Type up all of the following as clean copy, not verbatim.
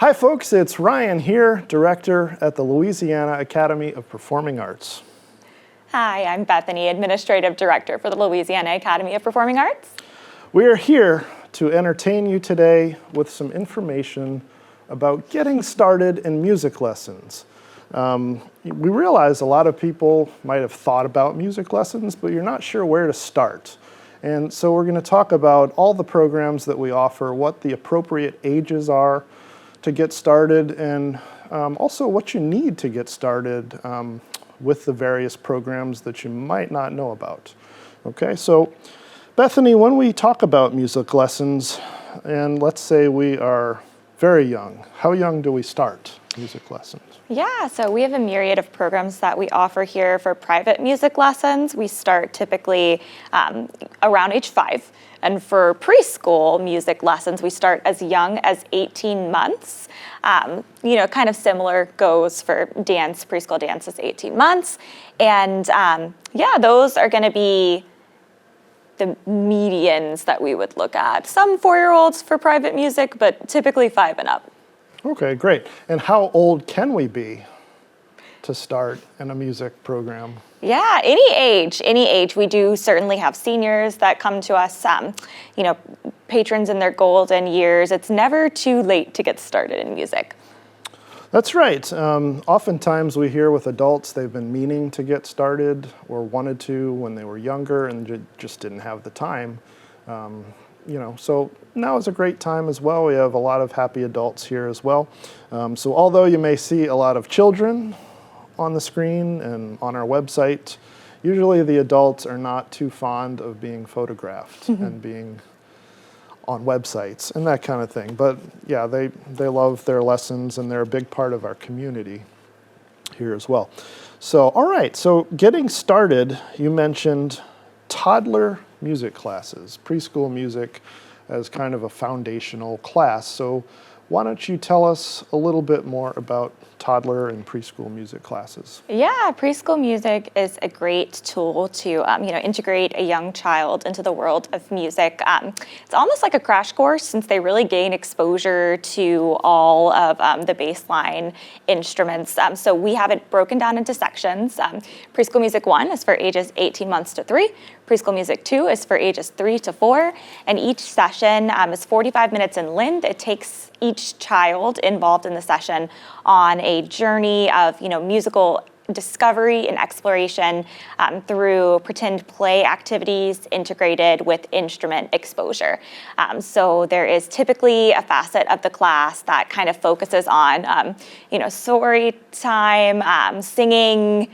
Hi folks, it's Ryan here, Director at the Louisiana Academy of Performing Arts. Hi, I'm Bethany, Administrative Director for the Louisiana Academy of Performing Arts. We are here to entertain you today with some information about getting started in music lessons. We realize a lot of people might have thought about music lessons, but you're not sure where to start. And so we're going to talk about all the programs that we offer, what the appropriate ages are to get started, and also what you need to get started with the various programs that you might not know about. Okay, so Bethany, when we talk about music lessons, and let's say we are very young, how young do we start music lessons? Yeah, so we have a myriad of programs that we offer here for private music lessons. We start typically around age 5. And for preschool music lessons, we start as young as 18 months. Kind of similar goes for dance. Preschool dance is 18 months. And those are going to be the medians that we would look at. Some 4-year-olds for private music, but typically 5 and up. Okay, great. And how old can we be to start in a music program? Yeah, any age. We do certainly have seniors that come to us, patrons in their golden years. It's never too late to get started in music. That's right. Oftentimes we hear with adults they've been meaning to get started or wanted to when they were younger and just didn't have the time. So now is a great time as well. We have a lot of happy adults here as well. So although you may see a lot of children on the screen and on our website, usually the adults are not too fond of being photographed and being on websites and that kind of thing. But yeah, they love their lessons and they're a big part of our community here as well. So, all right, so getting started, you mentioned toddler music classes, preschool music as kind of a foundational class. So why don't you tell us a little bit more about toddler and preschool music classes? Yeah, preschool music is a great tool to integrate a young child into the world of music. It's almost like a crash course since they really gain exposure to all of the baseline instruments. So we have it broken down into sections. Preschool Music 1 is for ages 18 months to 3. Preschool Music 2 is for ages 3 to 4. And each session is 45 minutes in length. It takes each child involved in the session on a journey of musical discovery and exploration through pretend play activities integrated with instrument exposure. So there is typically a facet of the class that kind of focuses on story time, singing.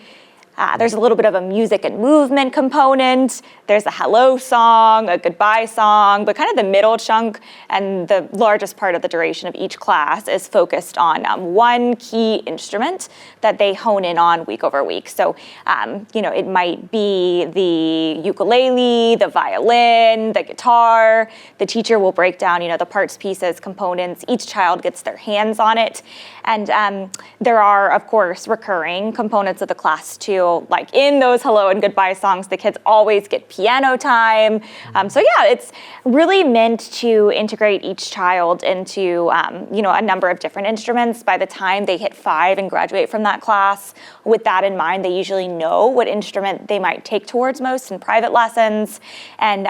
There's a little bit of a music and movement component. There's a hello song, a goodbye song, but kind of the middle chunk and the largest part of the duration of each class is focused on one key instrument that they hone in on week over week. So, it might be the ukulele, the violin, the guitar. The teacher will break down, the parts, pieces, components. Each child gets their hands on it. And there are, of course, recurring components of the class too. Like in those hello and goodbye songs, the kids always get piano time. It's really meant to integrate each child into, a number of different instruments. By the time they hit 5 and graduate from that class, with that in mind, they usually know what instrument they might take towards most in private lessons. And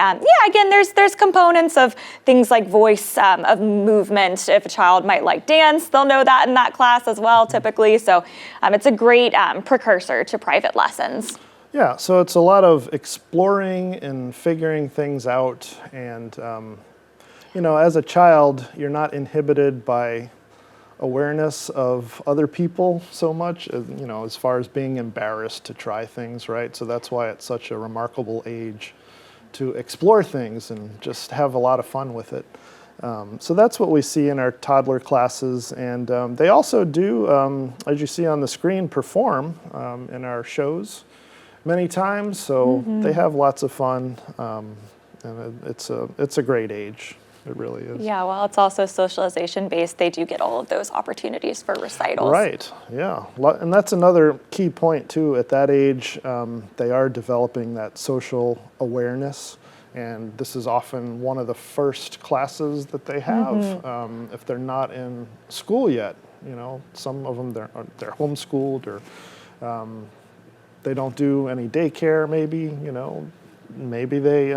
again, there's components of things like voice, of movement. If a child might like dance, they'll know that in that class as well, typically. So it's a great precursor to private lessons. Yeah, so it's a lot of exploring and figuring things out. And, as a child, you're not inhibited by awareness of other people so much, as far as being embarrassed to try things, right? So that's why it's such a remarkable age to explore things and just have a lot of fun with it. So that's what we see in our toddler classes. And they also do, as you see on the screen, perform in our shows many times. So they have lots of fun. And it's a great age. It really is. Yeah, well, it's also socialization based. They do get all of those opportunities for recitals. Right, yeah. And that's another key point too. At that age, they are developing that social awareness and this is often one of the first classes that they have if they're not in school yet. You know, some of them they're homeschooled, or they don't do any daycare. Maybe, you know, maybe they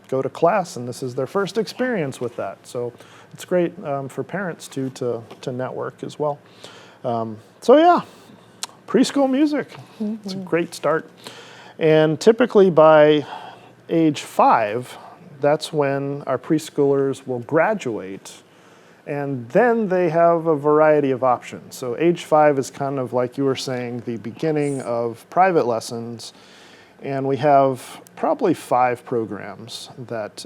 go to class and this is their first experience with that. So it's great for parents too to network as well. So yeah, preschool music. It's a great start. And typically by age 5, that's when our preschoolers will graduate. And then they have a variety of options. So age 5 is kind of, like you were saying, the beginning of private lessons. And we have probably 5 programs that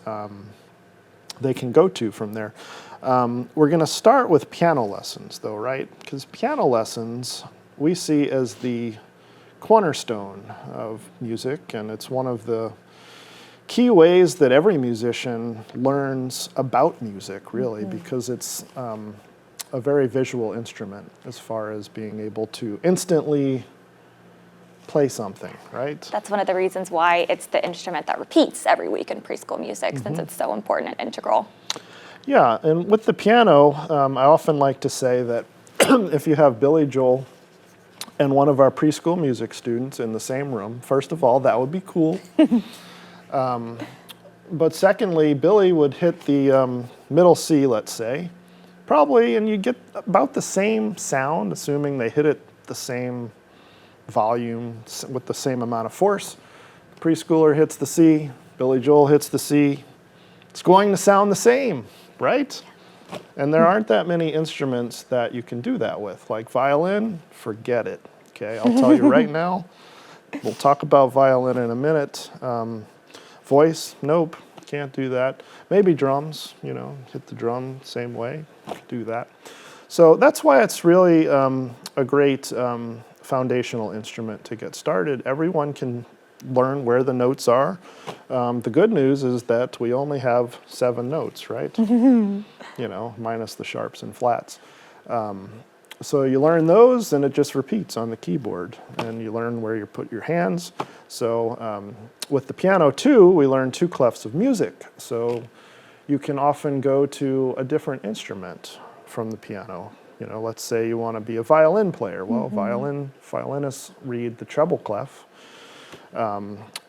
they can go to from there. We're going to start with piano lessons, though, right? Because piano lessons we see as the cornerstone of music, and it's one of the key ways that every musician learns about music, really, because it's a very visual instrument as far as being able to instantly play something, right? That's one of the reasons why it's the instrument that repeats every week in preschool music, since it's so important and integral. Yeah, and with the piano, I often like to say that if you have Billy Joel and one of our preschool music students in the same room, first of all, that would be cool. But secondly, Billy would hit the middle C, let's say, probably, and you get about the same sound, assuming they hit it the same volume with the same amount of force. Preschooler hits the C, Billy Joel hits the C. It's going to sound the same, right? And there aren't that many instruments that you can do that with. Like violin, forget it. Okay, I'll tell you right now. We'll talk about violin in a minute. Voice, nope, can't do that. Maybe drums, you know, hit the drum same way, do that. So that's why it's really a great foundational instrument to get started. Everyone can learn where the notes are. The good news is that we only have 7 notes, right? You know, minus the sharps and flats. So you learn those, and it just repeats on the keyboard, and you learn where you put your hands. So with the piano too, we learn 2 clefs of music. So you can often go to a different instrument from the piano. You know, let's say you want to be a violin player. Well, violinists read the treble clef.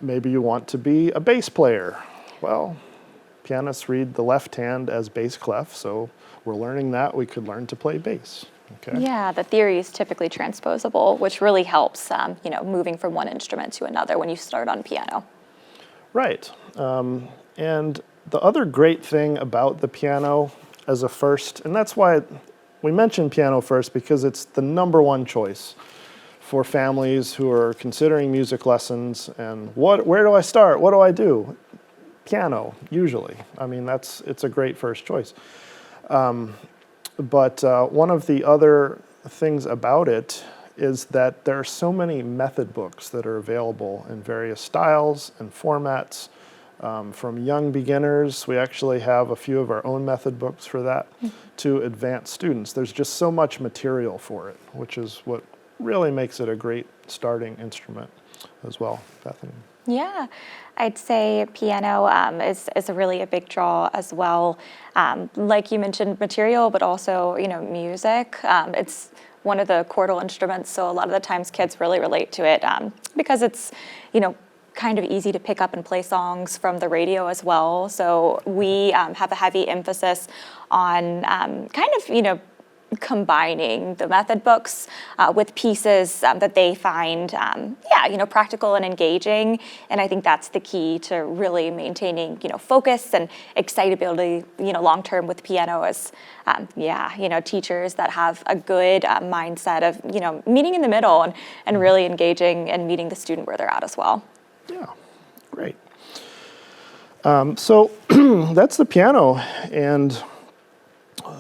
Maybe you want to be a bass player. Well, pianists read the left hand as bass clef, so we're learning that. We could learn to play bass. Okay. Yeah, the theory is typically transposable, which really helps, you know, moving from one instrument to another when you start on piano. Right. And the other great thing about the piano as a first, and that's why we mentioned piano first, because it's the #1 choice for families who are considering music lessons. And where do I start? What do I do? Piano, usually. I mean, it's a great first choice. But one of the other things about it is that there are so many method books that are available in various styles and formats. From young beginners, we actually have a few of our own method books for that, to advanced students. There's just so much material for it, which is what really makes it a great starting instrument as well. Bethany? Yeah, I'd say piano is really a big draw as well. Like you mentioned, material, but also, you know, music. It's one of the chordal instruments, so a lot of the times kids really relate to it because it's, you know, kind of easy to pick up and play songs from the radio as well. So we have a heavy emphasis on kind of, you know, combining the method books with pieces that they find, you know, practical and engaging. And I think that's the key to really maintaining, you know, focus and excitability, you know, long term with piano is, you know, teachers that have a good mindset of, you know, meeting in the middle and really engaging and meeting the student where they're at as well. Yeah, great. So that's the piano, and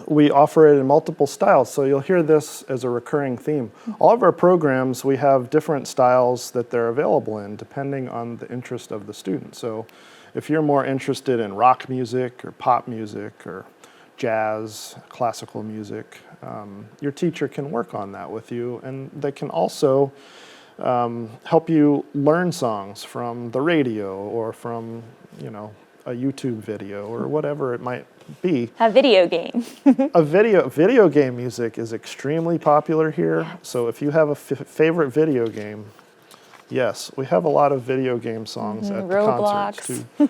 we offer it in multiple styles, so you'll hear this as a recurring theme. All of our programs, we have different styles that they're available in, depending on the interest of the student. So if you're more interested in rock music or pop music or jazz, classical music, your teacher can work on that with you, and they can also help you learn songs from the radio or from, you know, a YouTube video or whatever it might be. A video game. Video game music is extremely popular here. So if you have a favorite video game, yes, we have a lot of video game songs at the concerts too.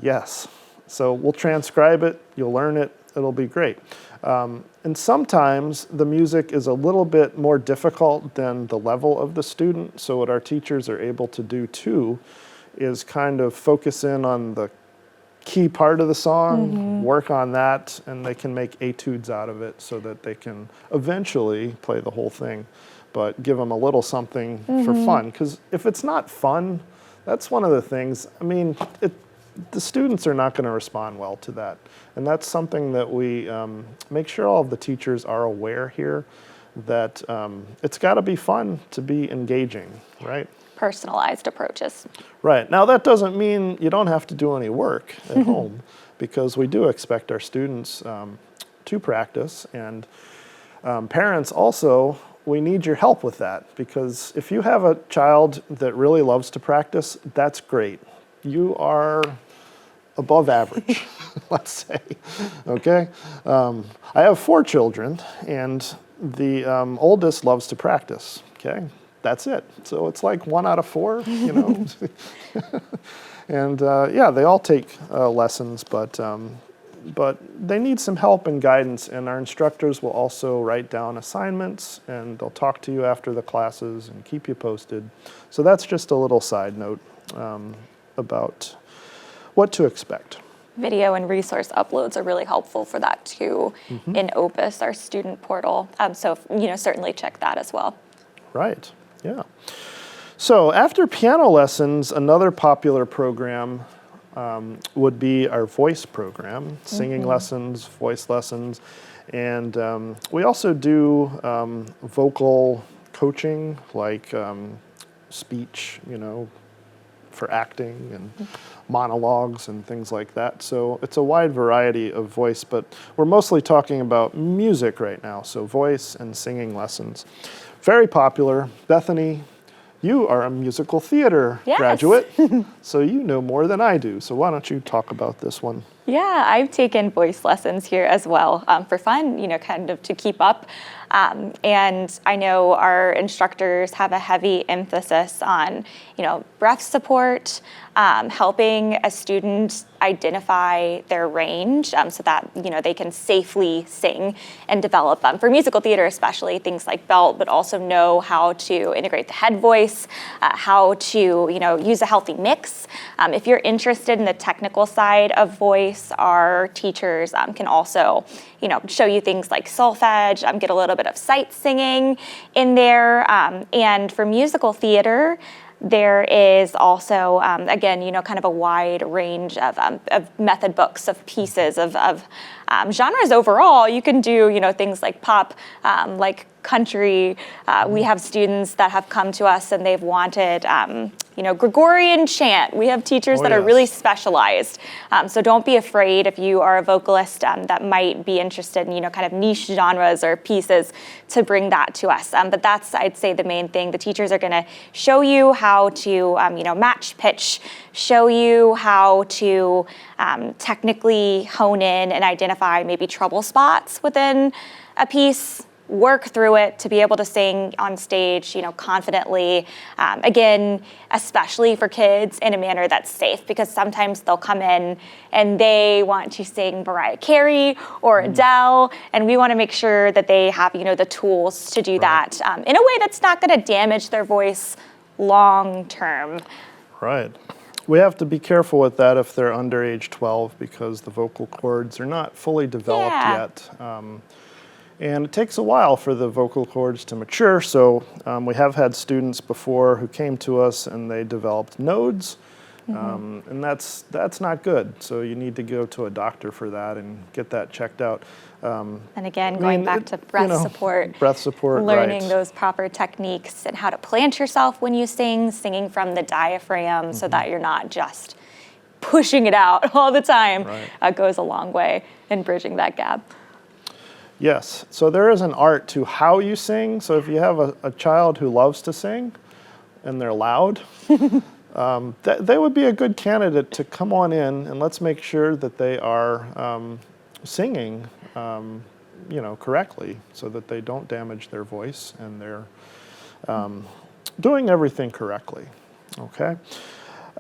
Yes. So we'll transcribe it, you'll learn it, it'll be great. And sometimes the music is a little bit more difficult than the level of the student. So what our teachers are able to do too is kind of focus in on the key part of the song, work on that, and they can make etudes out of it so that they can eventually play the whole thing, but give them a little something for fun. Because if it's not fun, that's one of the things, I mean, the students are not going to respond well to that. And that's something that we make sure all of the teachers are aware here, that it's got to be fun to be engaging, right? Personalized approaches. Right. Now that doesn't mean you don't have to do any work at home, because we do expect our students to practice, and parents also, we need your help with that, because if you have a child that really loves to practice, that's great. You are above average, let's say, okay? I have 4 children, and the oldest loves to practice, okay? That's it. So it's like 1 out of 4, you know? And yeah, they all take lessons, but they need some help and guidance, and our instructors will also write down assignments, and they'll talk to you after the classes and keep you posted. So that's just a little side note about what to expect. Video and resource uploads are really helpful for that too in Opus, our student portal. So, you know, certainly check that as well. Right, yeah. So after piano lessons, another popular program would be our voice program, singing lessons, voice lessons, and we also do vocal coaching, like speech, you know, for acting and monologues and things like that. So it's a wide variety of voice, but we're mostly talking about music right now, so voice and singing lessons. Very popular. Bethany, you are a musical theater graduate, so you know more than I do. So why don't you talk about this one? Yeah, I've taken voice lessons here as well for fun, you know, kind of to keep up. And I know our instructors have a heavy emphasis on, you know, breath support, helping a student identify their range so that, you know, they can safely sing and develop, for musical theater especially, things like belt, but also know how to integrate the head voice, how to, you know, use a healthy mix. If you're interested in the technical side of voice, our teachers can also, you know, show you things like solfege, get a little bit of sight singing in there. And for musical theater, there is also, again, you know, kind of a wide range of method books, of pieces, of genres overall. You can do, you know, things like pop, like country. We have students that have come to us and they've wanted, you know, Gregorian chant. We have teachers that are really specialized. So don't be afraid if you are a vocalist that might be interested in, you know, kind of niche genres or pieces, to bring that to us. But that's, I'd say, the main thing. The teachers are going to show you how to, you know, match pitch, show you how to technically hone in and identify maybe trouble spots within a piece, work through it to be able to sing on stage, you know, confidently. Again, especially for kids, in a manner that's safe, because sometimes they'll come in and they want to sing Mariah Carey or Adele, and we want to make sure that they have, you know, the tools to do that in a way that's not going to damage their voice long term. Right. We have to be careful with that if they're under age 12, because the vocal cords are not fully developed yet. And it takes a while for the vocal cords to mature. So we have had students before who came to us and they developed nodes, and that's not good. So you need to go to a doctor for that and get that checked out. And again, going back to breath support, learning those proper techniques and how to plant yourself when you sing, singing from the diaphragm so that you're not just pushing it out all the time, goes a long way in bridging that gap. Yes, so there is an art to how you sing. So if you have a child who loves to sing and they're loud, they would be a good candidate to come on in, and let's make sure that they are singing, correctly, so that they don't damage their voice and they're doing everything correctly. Okay,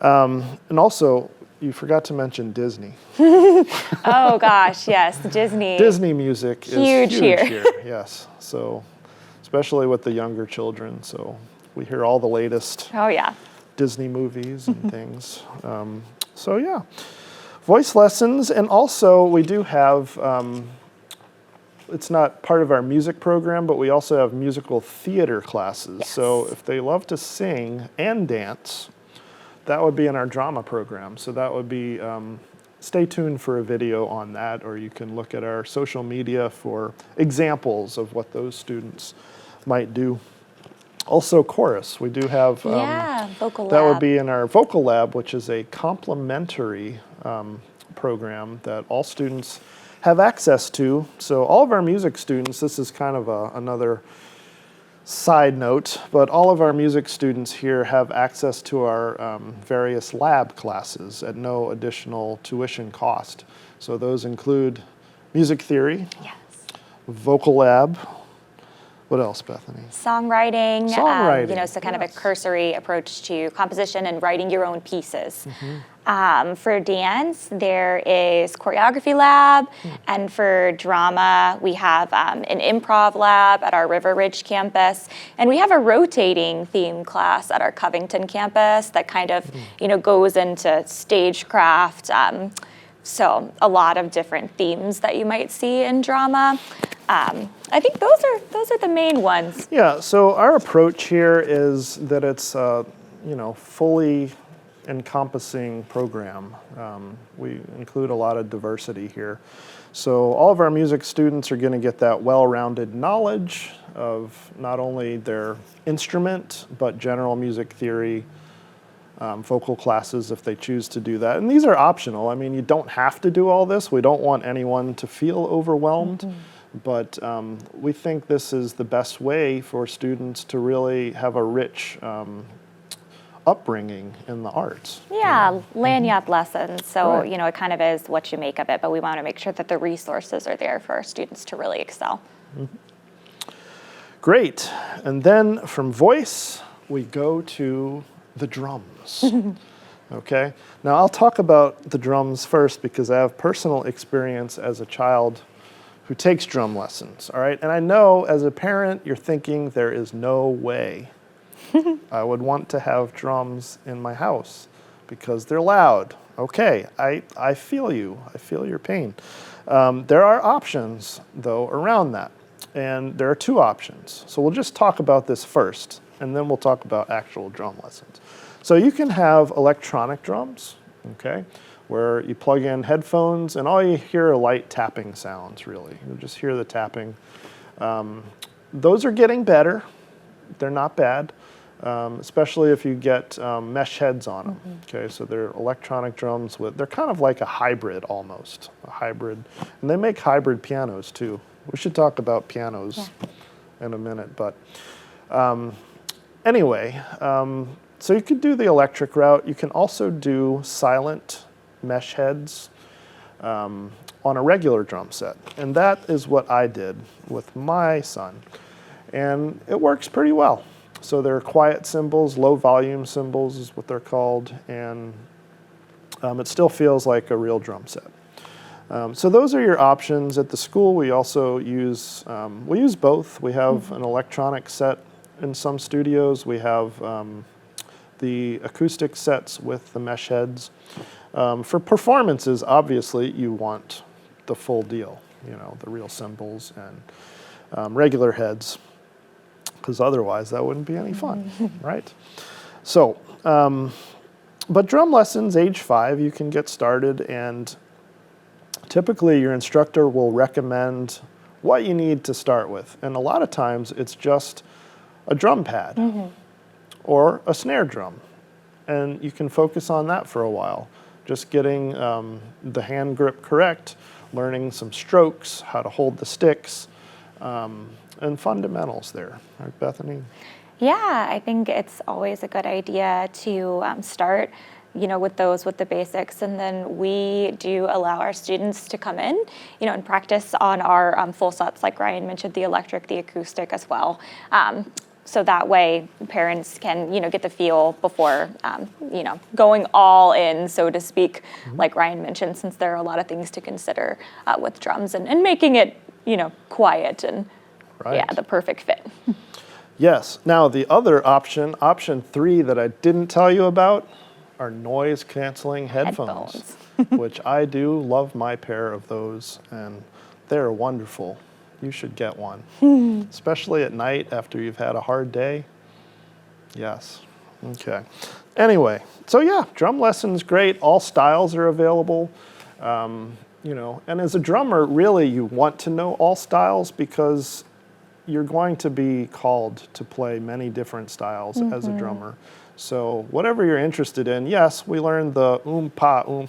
and also you forgot to mention Disney. Oh gosh, yes, Disney. Disney music is Huge huge here. Yes, so especially with the younger children. So we hear all the latest Oh yeah. Disney movies and things. So yeah, voice lessons, and also we do have. It's not part of our music program, but we also have musical theater classes. Yes. So if they love to sing and dance, that would be in our drama program. So that would be, stay tuned for a video on that, or you can look at our social media for examples of what those students might do. Also chorus, we do have, vocal lab. that would be in our vocal lab, which is a complementary program that all students have access to. So all of our music students, this is kind of another side note, but all of our music students here have access to our various lab classes at no additional tuition cost. So those include music theory, Yes. vocal lab. What else, Bethany? Songwriting. Songwriting, So kind of a yes. cursory approach to composition and writing your own pieces. Mm-hmm. For dance, there is choreography lab, and for drama, we have an improv lab at our River Ridge campus, and we have a rotating theme class at our Covington campus that kind of, goes into stagecraft. So a lot of different themes that you might see in drama. I think those are the main ones. Yeah, so our approach here is that it's fully encompassing program. We include a lot of diversity here. So all of our music students are going to get that well-rounded knowledge of not only their instrument, but general music theory, vocal classes if they choose to do that. And these are optional. I mean, you don't have to do all this. We don't want anyone to feel overwhelmed. But we think this is the best way for students to really have a rich upbringing in the arts. Yeah, Lagniappe Lessons. So, Right. it kind of is what you make of it, but we want to make sure that the resources are there for our students to really excel. Great. And then from voice, we go to the drums. Okay. Now I'll talk about the drums first because I have personal experience as a child who takes drum lessons. All right. And I know as a parent, you're thinking there is no way I would want to have drums in my house because they're loud. Okay. I feel you. I feel your pain. There are options though around that. And there are two options. So we'll just talk about this first, and then we'll talk about actual drum lessons. So you can have electronic drums, okay, where you plug in headphones and all you hear are light tapping sounds, really. You just hear the tapping. Those are getting better. They're not bad, especially if you get mesh heads on them. Okay, so they're electronic drums they're kind of like a hybrid almost, a hybrid. And they make hybrid pianos too. We should talk about pianos in a minute, but anyway, so you could do the electric route. You can also do silent mesh heads on a regular drum set, and that is what I did with my son, and it works pretty well. So they're quiet cymbals, low volume cymbals is what they're called, and it still feels like a real drum set. So those are your options. At the school, we also use both. We have an electronic set in some studios. We have the acoustic sets with the mesh heads. For performances, obviously, you want the full deal, the real cymbals and regular heads, because otherwise that wouldn't be any fun, right? So, but drum lessons, age 5, you can get started, and typically your instructor will recommend what you need to start with. And a lot of times it's just a drum pad or a snare drum. And you can focus on that for a while. Just getting the hand grip correct, learning some strokes, how to hold the sticks, and fundamentals there. Right, Bethany? Yeah, I think it's always a good idea to start, with the basics, and then we do allow our students to come in, and practice on our full sets, like Ryan mentioned, the electric, the acoustic as well. So that way, parents can, get the feel before, going all in, so to speak, like Ryan mentioned, since there are a lot of things to consider with drums and making it, quiet and the perfect fit. Yes. Now the other option 3 that I didn't tell you about, are noise canceling headphones. Which I do love my pair of those, and they're wonderful. You should get one, especially at night after you've had a hard day. Yes. Okay. Anyway, so yeah, drum lesson's great. All styles are available. And as a drummer, really you want to know all styles because you're going to be called to play many different styles as a drummer. So whatever you're interested in, yes, we learned the pa,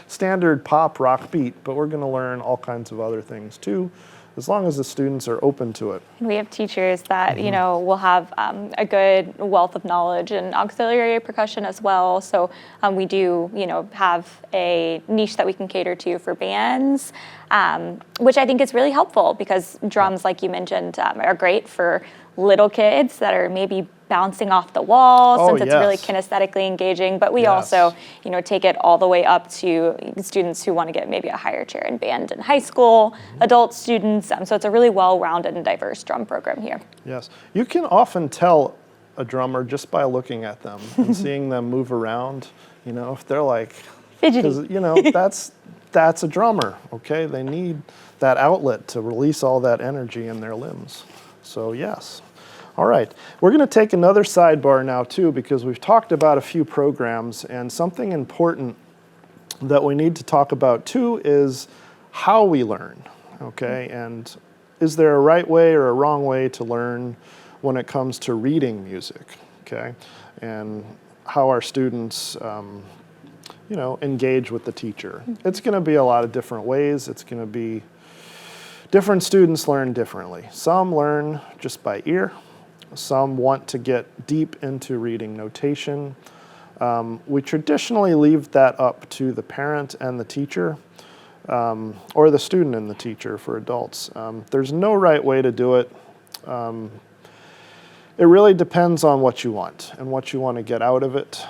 standard pop rock beat, but we're going to learn all kinds of other things too, as long as the students are open to it. We have teachers that, will have a good wealth of knowledge in auxiliary percussion as well. So we do, have a niche that we can cater to for bands, which I think is really helpful because drums, like you mentioned, are great for little kids that are maybe bouncing off the wall since it's really kinesthetically engaging, but we also, take it all the way up to students who want to get maybe a higher chair in band in high school, adult students, so it's a really well-rounded and diverse drum program here. Yes, you can often tell a drummer just by looking at them and seeing them move around, if they're like, fidgety. That's a drummer, okay? They need that outlet to release all that energy in their limbs. So yes. All right, we're going to take another sidebar now too because we've talked about a few programs, and something important that we need to talk about too is how we learn, okay? And is there a right way or a wrong way to learn when it comes to reading music, okay? And how our students, engage with the teacher. It's going to be a lot of different ways. It's going to be different students learn differently. Some learn just by ear. Some want to get deep into reading notation. We traditionally leave that up to the parent and the teacher, or the student and the teacher for adults. There's no right way to do it. It really depends on what you want and what you want to get out of it.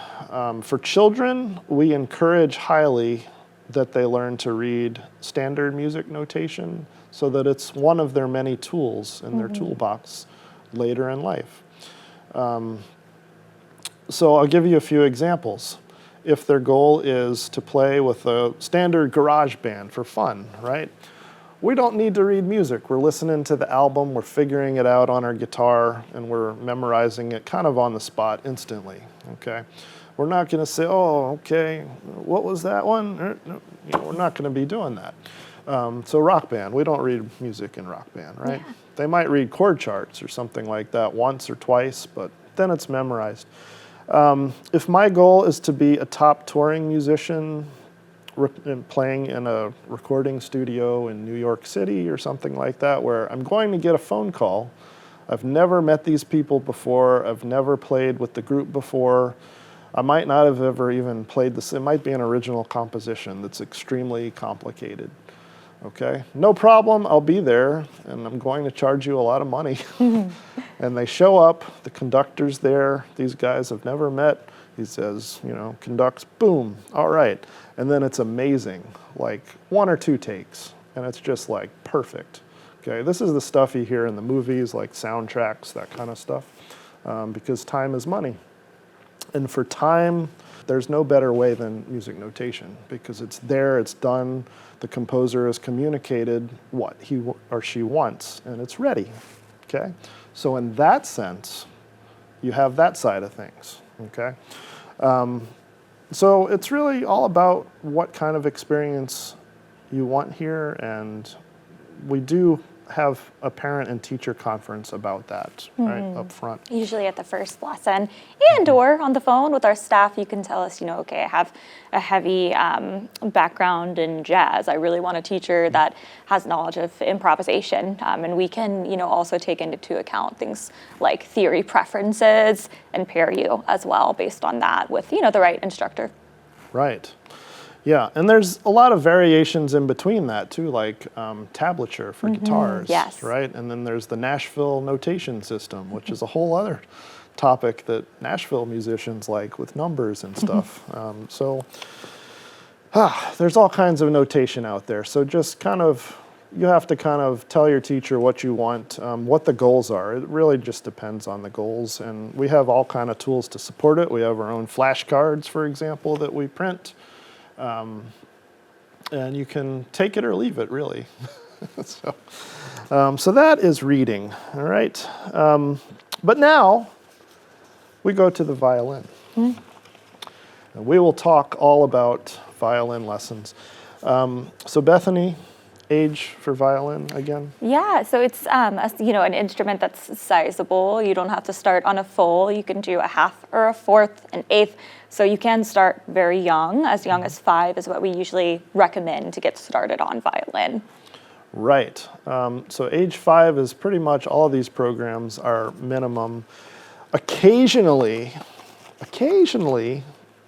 For children, we encourage highly that they learn to read standard music notation so that it's one of their many tools in their toolbox later in life. So I'll give you a few examples. If their goal is to play with a standard garage band for fun, right? We don't need to read music. We're listening to the album, we're figuring it out on our guitar, and we're memorizing it kind of on the spot instantly, okay? We're not gonna say, oh, okay, what was that one? We're not gonna be doing that. So rock band, we don't read music in rock band, right? Yeah. They might read chord charts or something like that once or twice, but then it's memorized. If my goal is to be a top touring musician playing in a recording studio in New York City or something like that, where I'm going to get a phone call, I've never met these people before, I've never played with the group before, I might not have ever even played this, it might be an original composition that's extremely complicated. Okay, no problem, I'll be there, and I'm going to charge you a lot of money. And they show up, the conductor's there, these guys have never met, he says, conducts, boom, all right. And then it's amazing, like 1 or 2 takes, and it's just like perfect. Okay, this is the stuff you hear in the movies, like soundtracks, that kind of stuff, because time is money. And for time, there's no better way than music notation because it's there, it's done, the composer has communicated what he or she wants, and it's ready, okay? So in that sense, you have that side of things, okay? So it's really all about what kind of experience you want here, and we do have a parent and teacher conference about that, right, up front. Usually at the first lesson, and or on the phone with our staff, you can tell us, okay, I have a heavy background in jazz. I really want a teacher that has knowledge of improvisation, and we can, also take into account things like theory preferences and pair you as well based on that with, the right instructor. Right. Yeah, and there's a lot of variations in between that too, like tablature for guitars, yes. right? And then there's the Nashville notation system, which is a whole other topic that Nashville musicians like with numbers and stuff. There's all kinds of notation out there. So just you have to kind of tell your teacher what you want, what the goals are. It really just depends on the goals. And we have all kind of tools to support it. We have our own flashcards, for example, that we print. And you can take it or leave it, really. So that is reading, all right? But now we go to the violin. And we will talk all about violin lessons. So Bethany, age for violin again? Yeah, so it's an instrument that's sizable. You don't have to start on a full. You can do a half or a fourth, an eighth. So you can start very young as 5 is what we usually recommend to get started on violin. Right. So age 5 is pretty much all of these programs are minimum. Occasionally,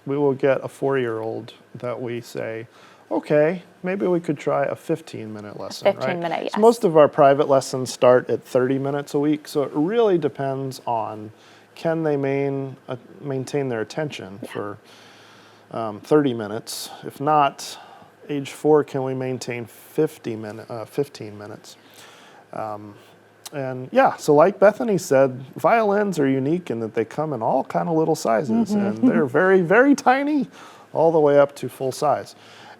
we will get a 4-year-old that we say, okay, maybe we could try a 15-minute lesson, 15-minute, yes. So most of our private lessons start at 30 minutes a week, so it really depends on can they maintain their attention for 30 minutes. If not, age 4, can we maintain 15 minutes? So like Bethany said, violins are unique in that they come in all kind of little sizes, and they're very, very tiny, all the way up to full size.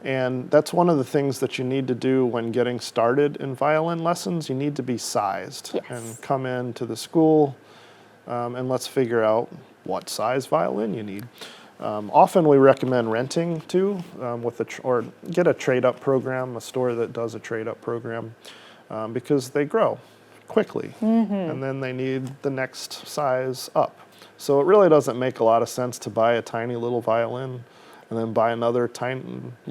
And that's one of the things that you need to do when getting started in violin lessons. You need to be sized and come into the school and let's figure out what size violin you need. Often we recommend renting too, or get a trade-up program, a store that does a trade-up program, because they grow quickly, and then they need the next size up. So it really doesn't make a lot of sense to buy a tiny little violin and then buy another tiny,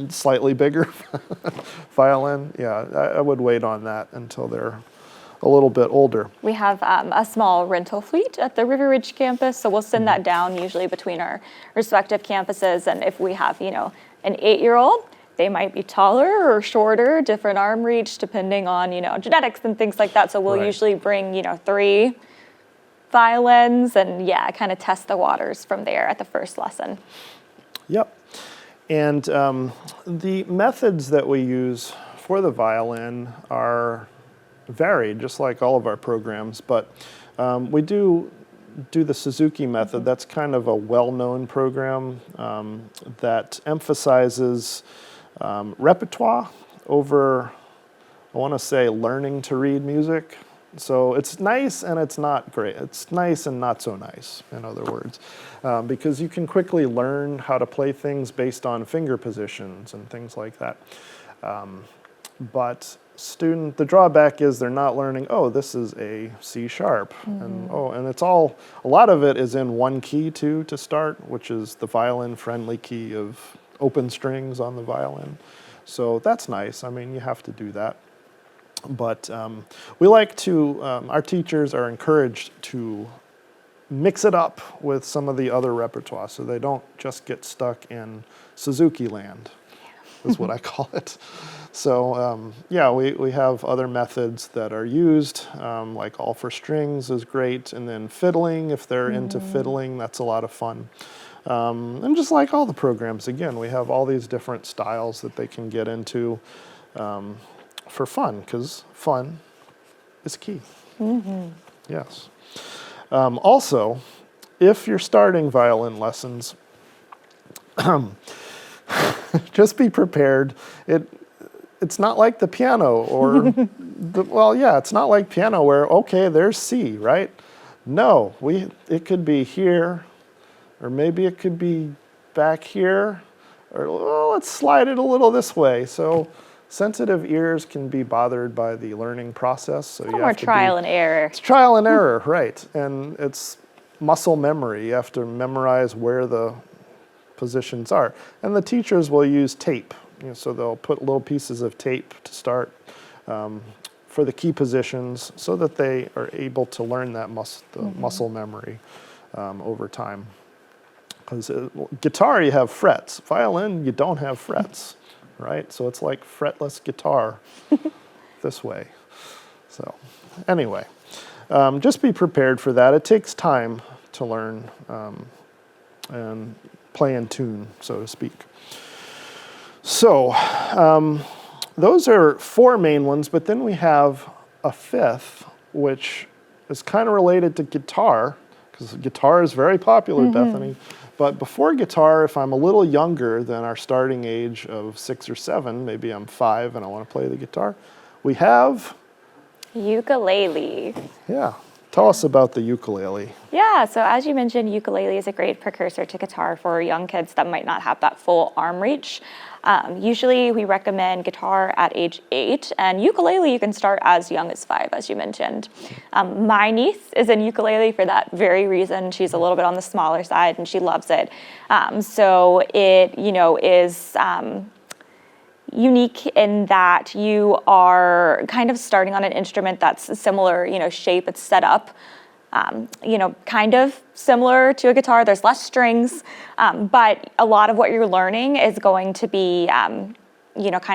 slightly bigger violin. Yeah, I would wait on that until they're a little bit older. We have a small rental fleet at the River Ridge campus, so we'll send that down usually between our respective campuses. And if we have, an 8-year-old, they might be taller or shorter, different arm reach, depending on, genetics and things like that. So we'll usually bring, 3 violins and, kind of test the waters from there at the first lesson. Yep. And the methods that we use for the violin are varied, just like all of our programs, but we do the Suzuki method. That's kind of a well-known program that emphasizes repertoire over, I want to say, learning to read music. So it's nice and it's not great. It's nice and not so nice, in other words, because you can quickly learn how to play things based on finger positions and things like that. But the drawback is they're not learning, this is a C sharp. And it's a lot of it is in one key too to start, which is the violin friendly key of open strings on the violin. So that's nice. I mean, you have to do that. But we like to, our teachers are encouraged to mix it up with some of the other repertoire so they don't just get stuck in Suzuki land, is what I call it. So we have other methods that are used, like all for strings is great, and then fiddling, if they're into fiddling, that's a lot of fun. And just like all the programs, again, we have all these different styles that they can get into for fun, because fun is key. Yes. Also, if you're starting violin lessons, just be prepared. It's not like the piano or, it's not like piano where, okay, there's C, right? No, it could be here, or maybe it could be back here, or let's slide it a little this way. So sensitive ears can be bothered by the learning process. So you More have to trial and error. It's trial and error, right? And it's muscle memory. You have to memorize where the positions are. And the teachers will use tape. So they'll put little pieces of tape to start for the key positions so that they are able to learn that muscle memory over time. Because guitar, you have frets. Violin, you don't have frets, right? So it's like fretless guitar this way. So anyway, just be prepared for that. It takes time to learn and play in tune, so to speak. So those are 4 main ones, but then we have a 5th, which is kind of related to guitar, because guitar is very popular, Bethany. But before guitar, if I'm a little younger than our starting age of 6 or 7, maybe I'm 5 and I want to play the guitar, we have... Ukulele. Yeah. Tell us about the ukulele. Yeah, so as you mentioned, ukulele is a great precursor to guitar for young kids that might not have that full arm reach. Usually we recommend guitar at age 8, and ukulele you can start as young as 5, as you mentioned. My niece is in ukulele for that very reason. She's a little bit on the smaller side and she loves it. So it, is unique in that you are kind of starting on an instrument that's similar, shape, it's set up, kind of similar to a guitar. There's less strings, but a lot of what you're learning is going to be, kind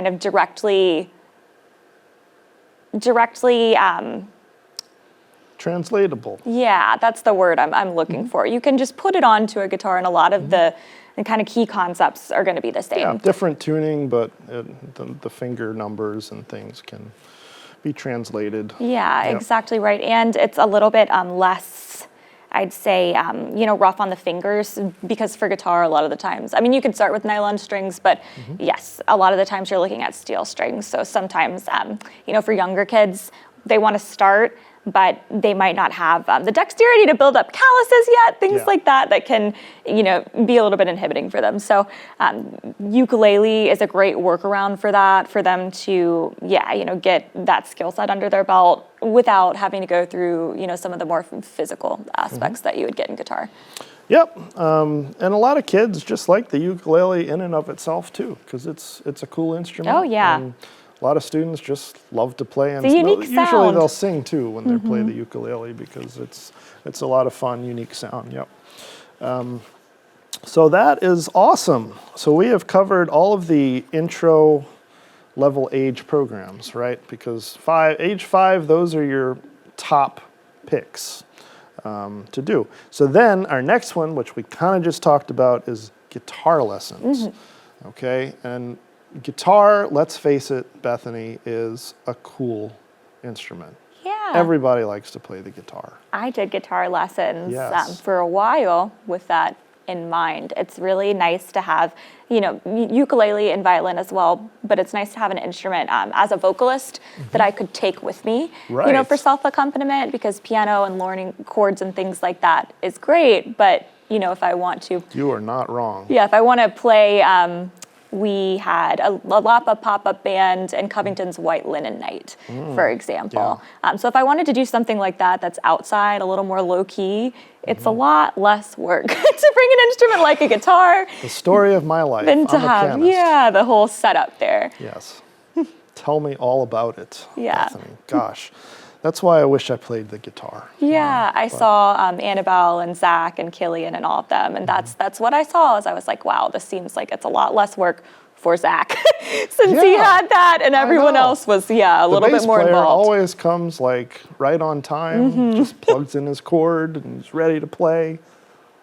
of directly, translatable. Yeah, that's the word I'm looking for. You can just put it onto a guitar, and a lot of the kind of key concepts are going to be the same. Yeah, different tuning, but the finger numbers and things can be translated. Yeah, exactly right. And it's a little bit less, I'd say, rough on the fingers, because for guitar, a lot of the times, you can start with nylon strings, but yes, a lot of the times you're looking at steel strings. So sometimes, for younger kids, they want to start, but they might not have the dexterity to build up calluses yet, things like that can, be a little bit inhibiting for them. So ukulele is a great workaround for that, for them to, get that skill set under their belt without having to go through, some of the more physical aspects that you would get in guitar. Yep, and a lot of kids just like the ukulele in and of itself too, because it's a cool instrument. Oh, yeah. And a lot of students just love to play, and it's a unique usually sound. They'll sing too when they play the ukulele, because it's a lot of fun, unique sound. Yep. So that is awesome. So we have covered all of the intro level age programs, right? Because age 5, those are your top picks to do. So then our next one, which we kind of just talked about, is guitar lessons. Okay, and guitar, let's face it, Bethany, is a cool instrument. Yeah. Everybody likes to play the guitar. I did guitar lessons Yes. for a while with that in mind. It's really nice to have, ukulele and violin as well, but it's nice to have an instrument as a vocalist that I could take with me, Right. For self-accompaniment, because piano and learning chords and things like that is great, but, if I want to... You are not wrong. Yeah, if I want to play... we had a LAAPA pop-up band and Covington's White Linen Night, for example. Yeah. So if I wanted to do something like that that's outside, a little more low-key, it's a lot less work to bring an instrument like a guitar. The story of my life. Than to I'm a have, pianist. the whole setup there. Yes. Tell me all about it, Yeah. Bethany. Gosh. That's why I wish I played the guitar. Yeah, I saw Annabelle and Zach and Killian and all of them, and that's what I saw. As I was like, wow, this seems like it's a lot less work for Zach, since he had that, and everyone else was a little bit more The bass player involved. always comes like right on time, just plugs in his chord and he's ready to play.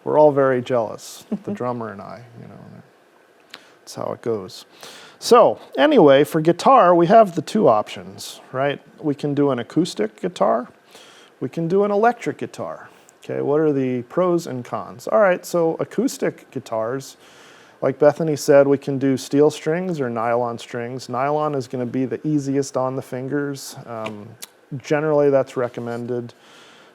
We're all very jealous, the drummer and I. That's how it goes. So anyway, for guitar, we have the 2 options, right? We can do an acoustic guitar. We can do an electric guitar. Okay, what are the pros and cons? All right, so acoustic guitars, like Bethany said, we can do steel strings or nylon strings. Nylon is going to be the easiest on the fingers. Generally, that's recommended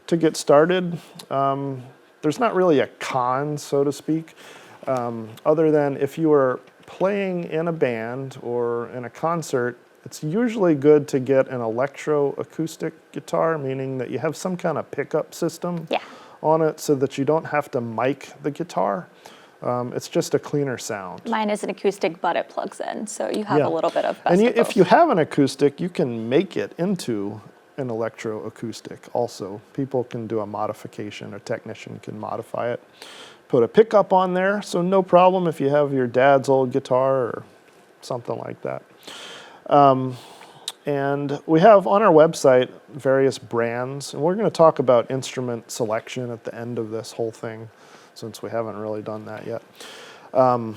to get started. There's not really a con, so to speak, other than if you are playing in a band or in a concert It's usually good to get an electroacoustic guitar, meaning that you have some kind of pickup system on it so that you don't have to mic the guitar. It's just a cleaner sound. Mine is an acoustic, but it plugs in, so you have a little bit of best And of both. if you have an acoustic, you can make it into an electroacoustic also. People can do a modification, a technician can modify it. Put a pickup on there, so no problem if you have your dad's old guitar or something like that. And we have on our website various brands, and we're going to talk about instrument selection at the end of this whole thing, since we haven't really done that yet. Yeah,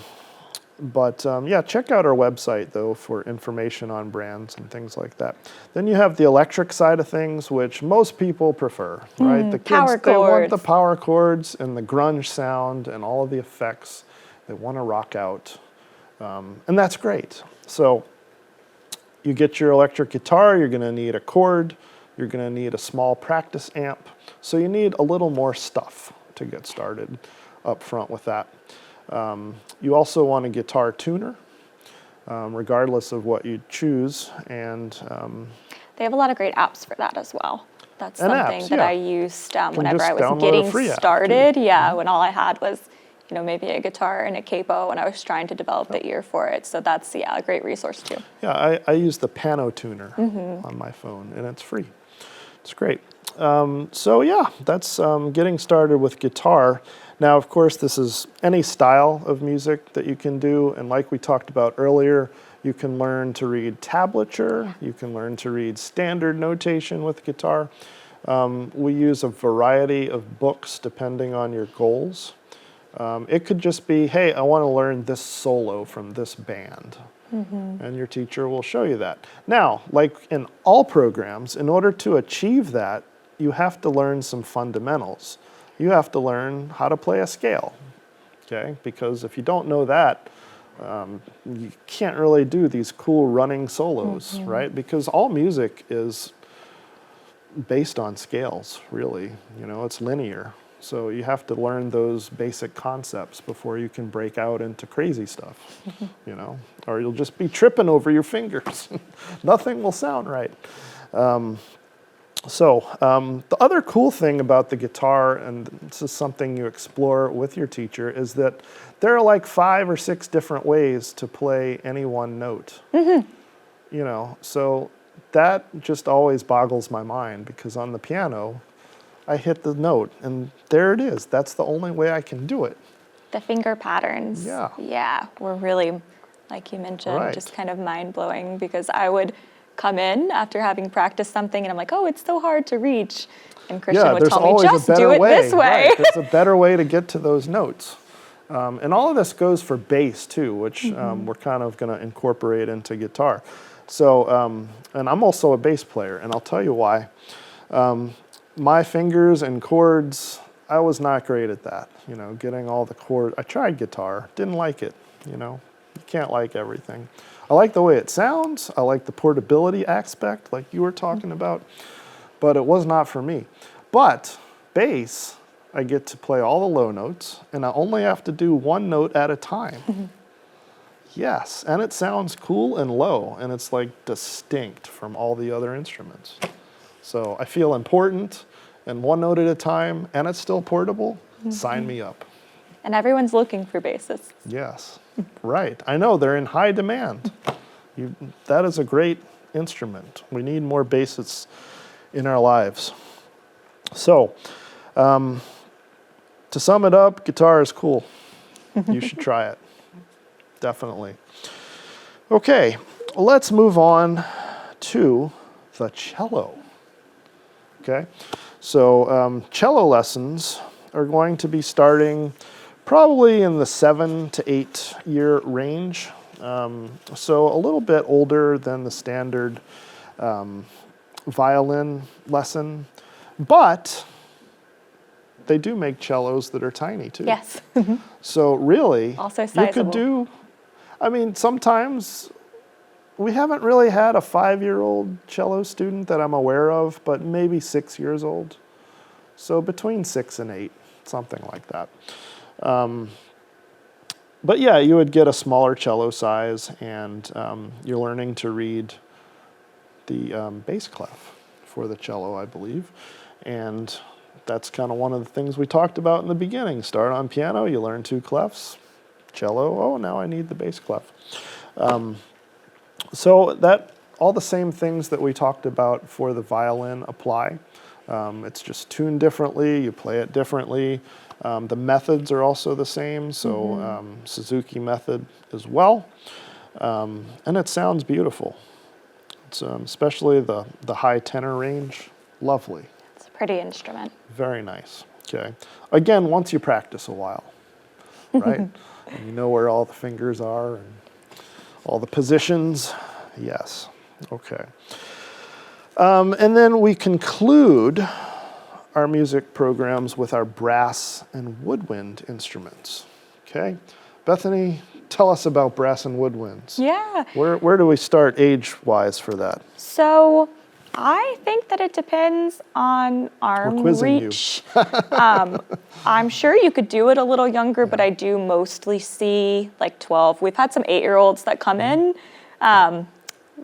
check out our website, though, for information on brands and things like that. Then you have the electric side of things, which most people prefer, right? The kids, they want the power chords and the grunge sound and all of the effects. They want to rock out, and that's great. So you get your electric guitar, you're going to need a cord, you're going to need a small practice amp. So you need a little more stuff to get started up front with that. You also want a guitar tuner, regardless of what you choose. And they have a lot of great apps for that as well. That's something that I used whenever I was getting started. When all I had was, maybe a guitar and a capo, and I was trying to develop the ear for it. So that's, a great resource too. Yeah, I use the Pano Tuner on my phone, and it's free. It's great. So yeah, that's getting started with guitar. Now, of course, this is any style of music that you can do, and like we talked about earlier, you can learn to read tablature, you can learn to read standard notation with guitar. We use a variety of books depending on your goals. It could just be, hey, I want to learn this solo from this band. And your teacher will show you that. Now, like in all programs, in order to achieve that, you have to learn some fundamentals. You have to learn how to play a scale, okay? Because if you don't know that, you can't really do these cool running solos, right? Because all music is based on scales, really. It's linear. So you have to learn those basic concepts before you can break out into crazy stuff, or you'll just be tripping over your fingers. Nothing will sound right. The other cool thing about the guitar, and this is something you explore with your teacher, is that there are like 5 or 6 different ways to play any one note. So that just always boggles my mind, because on the piano, I hit the note, and there it is. That's the only way I can do it. The finger patterns, were really, like you mentioned, just kind of mind-blowing, because I would come in after having practiced something, and I'm like, oh, it's so hard to reach. And Christian would tell me, just do it this way. Right. There's a better way to get to those notes. And all of this goes for bass, too, which we're kind of going to incorporate into guitar. So, and I'm also a bass player, and I'll tell you why. My fingers and chords, I was not great at that, getting all the chords. I tried guitar, didn't like it, You can't like everything. I like the way it sounds. I like the portability aspect, like you were talking about, but it was not for me. But bass, I get to play all the low notes, and I only have to do one note at a time. Yes, and it sounds cool and low, and it's like distinct from all the other instruments. So I feel important, and one note at a time, and it's still portable. Sign me up. And everyone's looking for bassists. Yes, right. I know, they're in high demand. That is a great instrument. We need more bassists in our lives. So, to sum it up, guitar is cool. You should try it. Definitely. Okay, let's move on to the cello. Okay, so cello lessons are going to be starting probably in the 7 to 8 year range. So a little bit older than the standard violin lesson, but they do make cellos that are tiny too. Yes. So really, also sizable. You could do, sometimes we haven't really had a 5-year-old cello student that I'm aware of, but maybe 6 years old. So between 6 and 8, something like that. But yeah, you would get a smaller cello size, and you're learning to read the bass clef for the cello, I believe. And that's kind of one of the things we talked about in the beginning. Start on piano, you learn 2 clefs. Cello, oh, now I need the bass clef. So that all the same things that we talked about for the violin apply. It's just tuned differently, you play it differently. The methods are also the same, so Suzuki method as well. And it sounds beautiful. It's, especially the high tenor range, lovely. It's a pretty instrument. Very nice. Okay. Again, once you practice a while, right? And you know where all the fingers are and all the positions. Yes. Okay. And then we conclude our music programs with our brass and woodwind instruments. Okay. Bethany, tell us about brass and woodwinds. Yeah. Where do we start age-wise for that? So I think that it depends on arm reach. I'm sure you could do it a little younger, but I do mostly see like 12. We've had some 8-year-olds that come in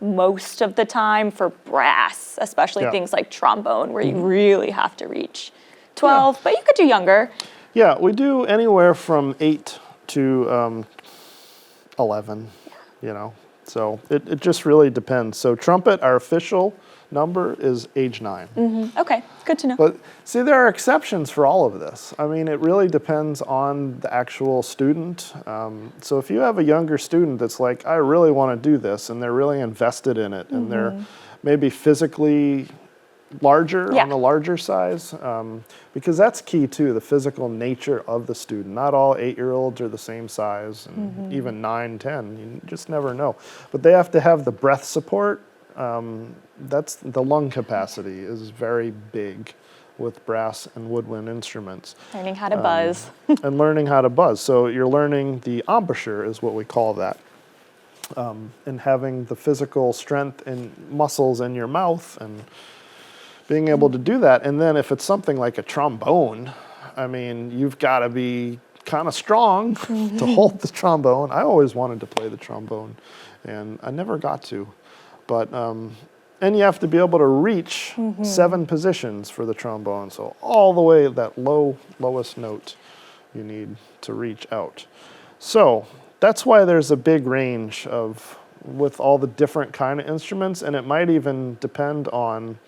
most of the time for brass, especially things like trombone, where you really have to reach 12, but you could do younger. Yeah, we do anywhere from 8 to 11, you know, so it just really depends. So trumpet, our official number is age 9. Okay, good to know. But see, there are exceptions for all of this. I mean, it really depends on the actual student. So if you have a younger student that's like, I really want to do this, and they're really invested in it, and they're maybe physically larger, on the larger size, because that's key too, the physical nature of the student. Not all 8-year-olds are the same size, and even 9, 10, you just never know. But they have to have the breath support. That's the lung capacity is very big with brass and woodwind instruments. Learning how to buzz. And learning how to buzz. So you're learning the embouchure is what we call that. And having the physical strength and muscles in your mouth and being able to do that. And then if it's something like a trombone, I mean, you've got to be kind of strong to hold the trombone. I always wanted to play the trombone, and I never got to. But, and you have to be able to reach 7 positions for the trombone. So all the way that lowest note you need to reach out. So that's why there's a big range with all the different kind of instruments, and it might even depend on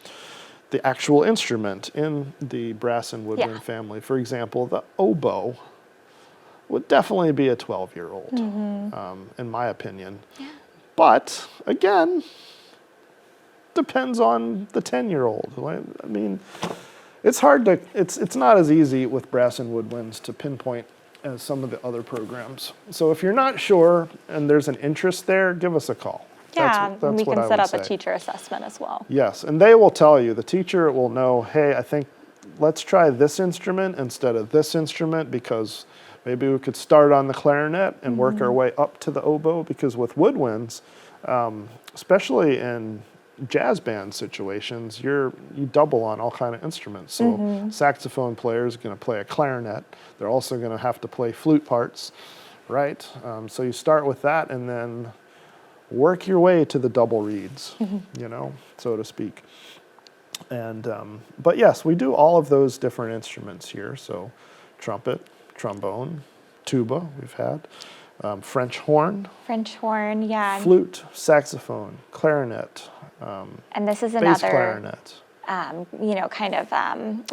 the actual instrument in the brass and woodwind family. For example, the oboe would definitely be a 12-year-old, in my opinion. Yeah. But again, depends on the 10-year-old. I mean, it's hard to, it's not as easy with brass and woodwinds to pinpoint as some of the other programs. So if you're not sure and there's an interest there, give us a call. Yeah, that's we what can I set would up a say. teacher assessment as well. Yes, and they will tell you, the teacher will know, hey, I think let's try this instrument instead of this instrument, because maybe we could start on the clarinet and work our way up to the oboe, because with woodwinds, especially in jazz band situations, you double on all kind of instruments. So saxophone player is going to play a clarinet. They're also going to have to play flute parts, right? So you start with that and then work your way to the double reeds, you know, so to speak. And but yes, we do all of those different instruments here. So trumpet, trombone, tuba we've had, French horn, yeah. flute, saxophone, clarinet, And this is bass another, clarinet, you know, kind of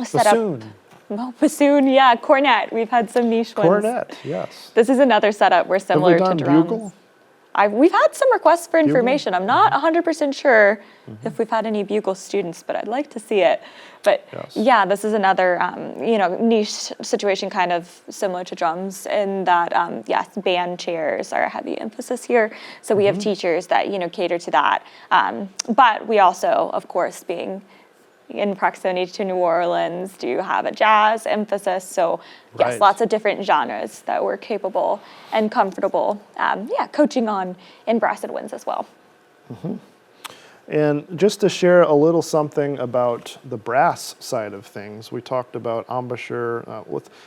setup. bassoon, Well, bassoon, yeah, cornet. We've had some niche ones. cornet, yes. This is another setup where similar Have we done to drums. bugle? We've had some requests for information. I'm not 100% sure if we've had any bugle students, but I'd like to see it. But yeah, this is another, you know, niche situation, kind of similar to drums in that, yes, band chairs are a heavy emphasis here. So we have teachers that, you know, cater to that. But we also, of course, being in proximity to New Orleans, do have a jazz emphasis. So yes, lots of different genres that we're capable and comfortable, coaching on in brass and winds as well. And just to share a little something about the brass side of things, we talked about embouchure.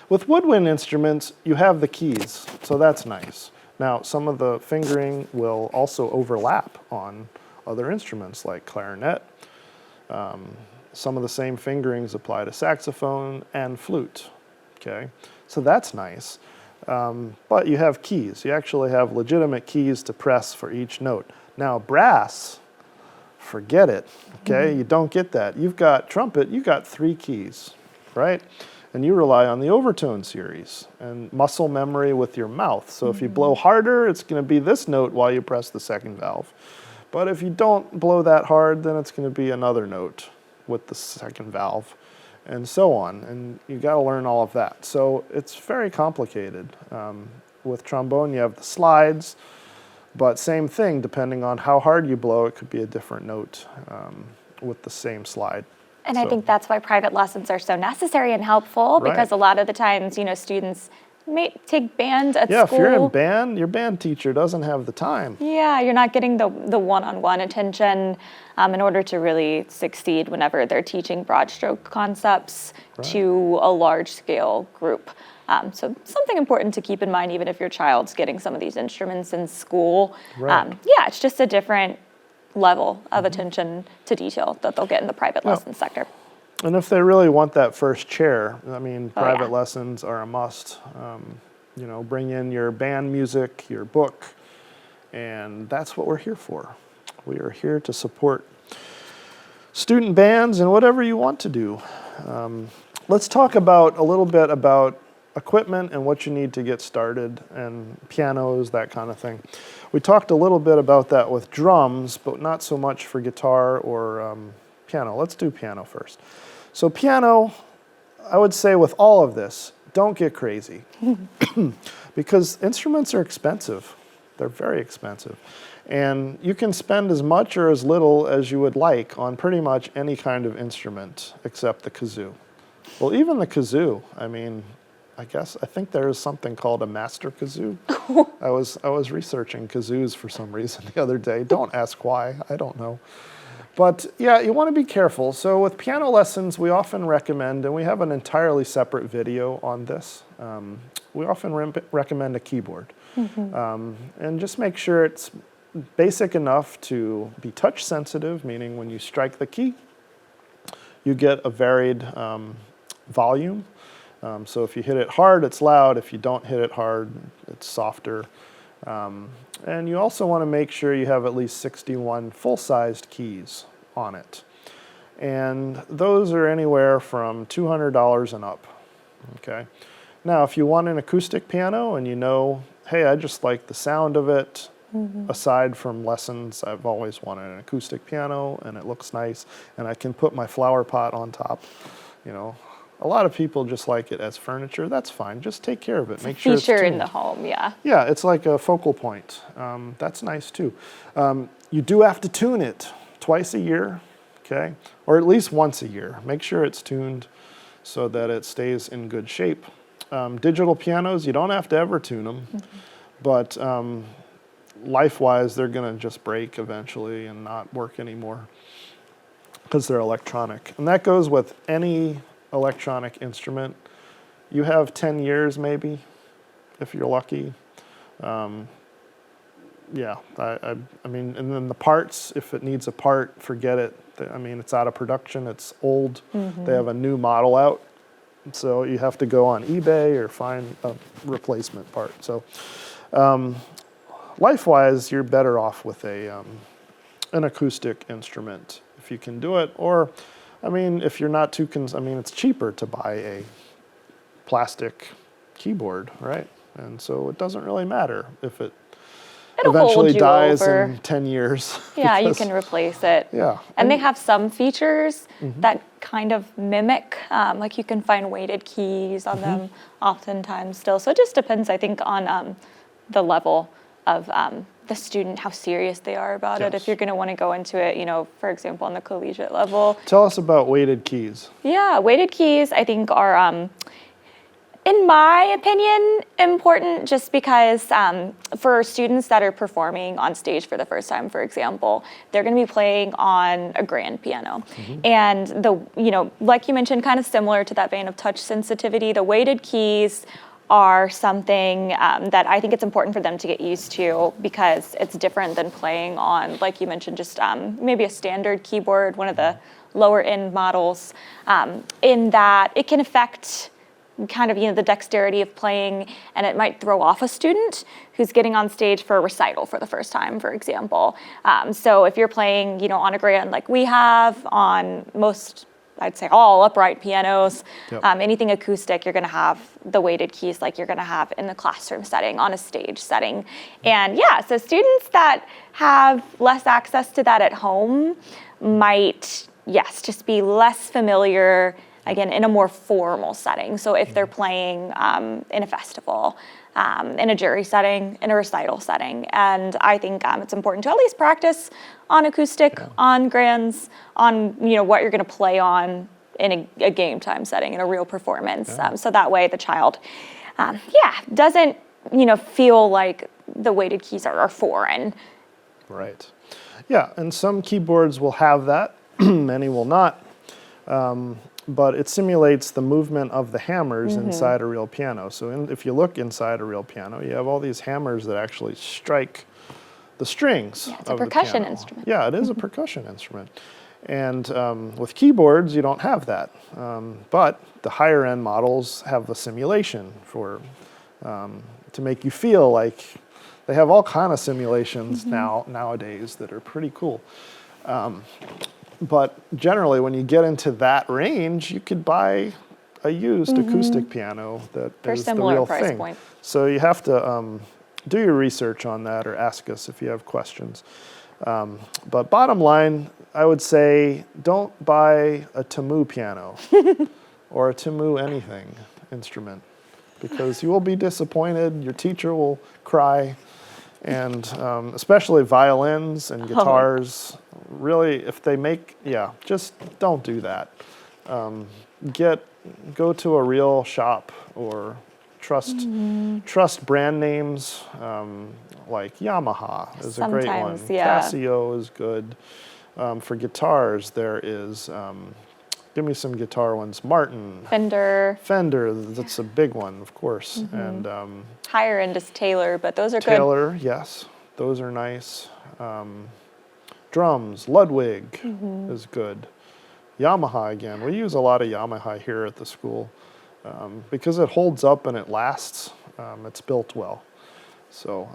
With woodwind instruments, you have the keys, so that's nice. Now, some of the fingering will also overlap on other instruments like clarinet. Some of the same fingerings apply to saxophone and flute, okay? So that's nice. But you have keys. You actually have legitimate keys to press for each note. Now, brass, forget it, okay? You don't get that. You've got trumpet, you got 3 keys, right? And you rely on the overtone series and muscle memory with your mouth. So if you blow harder, it's going to be this note while you press the second valve. But if you don't blow that hard, then it's going to be another note with the second valve, and so on. And you got to learn all of that. So it's very complicated. With trombone, you have the slides, but same thing, depending on how hard you blow, it could be a different note with the same slide. And I think that's why private lessons are so necessary and helpful, because a lot of the times, students may take band at school. Yeah, if you're in band, your band teacher doesn't have the time. Yeah, you're not getting the one-on-one attention in order to really succeed whenever they're teaching broad stroke concepts to a large-scale group. So something important to keep in mind, even if your child's getting some of these instruments in school. Yeah, it's just a different level of attention to detail that they'll get in the private lessons sector. And if they really want that first chair, I mean, private lessons are a must. Bring in your band music, your book, and that's what we're here for. We are here to support student bands and whatever you want to do. Let's talk about a little bit about equipment and what you need to get started, and pianos, that kind of thing. We talked a little bit about that with drums, but not so much for guitar or piano. Let's do piano first. So piano, I would say with all of this, don't get crazy because instruments are expensive. They're very expensive. And you can spend as much or as little as you would like on pretty much any kind of instrument except the kazoo. Well, even the kazoo, I think there is something called a master kazoo. I was researching kazoos for some reason the other day. Don't ask why, I don't know. But yeah, you want to be careful. So with piano lessons, we often recommend, and we have an entirely separate video on this, we often recommend a keyboard. And just make sure it's basic enough to be touch sensitive, meaning when you strike the key, you get a varied volume. So if you hit it hard, it's loud. If you don't hit it hard, it's softer. And you also want to make sure you have at least 61 full-sized keys on it. And those are anywhere from $200 and up, okay? Now, if you want an acoustic piano and hey, I just like the sound of it, aside from lessons, I've always wanted an acoustic piano and it looks nice and I can put my flower pot on top, A lot of people just like it as furniture. That's fine. Just take care of it. Make sure it's tuned. Feature in the home, yeah. Yeah, it's like a focal point. That's nice too. You do have to tune it twice a year, okay? Or at least once a year. Make sure it's tuned so that it stays in good shape. Digital pianos, you don't have to ever tune them, but life-wise, they're going to just break eventually and not work anymore because they're electronic. And that goes with any electronic instrument. You have 10 years maybe, if you're lucky. Yeah, I mean, and then the parts, if it needs a part, forget it. It's out of production, it's old. They have a new model out. So you have to go on eBay or find a replacement part. So life-wise, you're better off with an acoustic instrument if you can do it. Or, if you're not too, it's cheaper to buy a plastic keyboard, right? And so it doesn't really matter if it eventually dies in 10 years. Yeah, you can replace it. Yeah. And they have some features that kind of mimic, like you can find weighted keys on them oftentimes still. So it just depends, I think, on the level of the student, how serious they are about it. If you're going to want to go into it, for example, on the collegiate level. Tell us about weighted keys. Yeah, weighted keys, I think, are in my opinion, important just because for students that are performing on stage for the first time, for example, they're going to be playing on a grand piano. And like you mentioned, kind of similar to that vein of touch sensitivity, the weighted keys are something that I think it's important for them to get used to, because it's different than playing on, like you mentioned, just maybe a standard keyboard, one of the lower end models, in that it can affect kind of, the dexterity of playing, and it might throw off a student who's getting on stage for a recital for the first time, for example. So if you're playing, on a grand like we have on most, I'd say all upright pianos, Yep. Anything acoustic, you're going to have the weighted keys like you're going to have in the classroom setting, on a stage setting. And so students that have less access to that at home might, just be less familiar, again, in a more formal setting. So if they're playing in a festival, in a jury setting, in a recital setting. And I think it's important to at least practice on acoustic, on grands, on what you're going to play on in a game time setting, in a real performance. So that way the child, doesn't feel like the weighted keys are foreign. Right. Yeah, and some keyboards will have that, many will not. But it simulates the movement of the hammers inside a real piano. So if you look inside a real piano, you have all these hammers that actually strike the strings It's of a percussion the piano. instrument. Yeah, it is a percussion instrument. And with keyboards, you don't have that. But the higher end models have a simulation for to make you feel like they have all kind of simulations nowadays that are pretty cool. But generally, when you get into that range, you could buy a used acoustic piano that For is the similar real price thing. point. So you have to do your research on that, or ask us if you have questions. But bottom line, I would say don't buy a Tamu piano or a Tamu anything instrument, because you will be disappointed. Your teacher will cry. And especially violins and guitars, really, if they make, just don't do that. Go to a real shop, or trust brand names, like Yamaha is a great one. Sometimes, yeah. Casio is good. For guitars, there is, give me some guitar ones. Martin. Fender, That's a big one, of course. And higher end is Taylor, but those are good. Taylor, yes, those are nice. Drums, Ludwig is good. Yamaha again. We use a lot of Yamaha here at the school because it holds up and it lasts. It's built well. So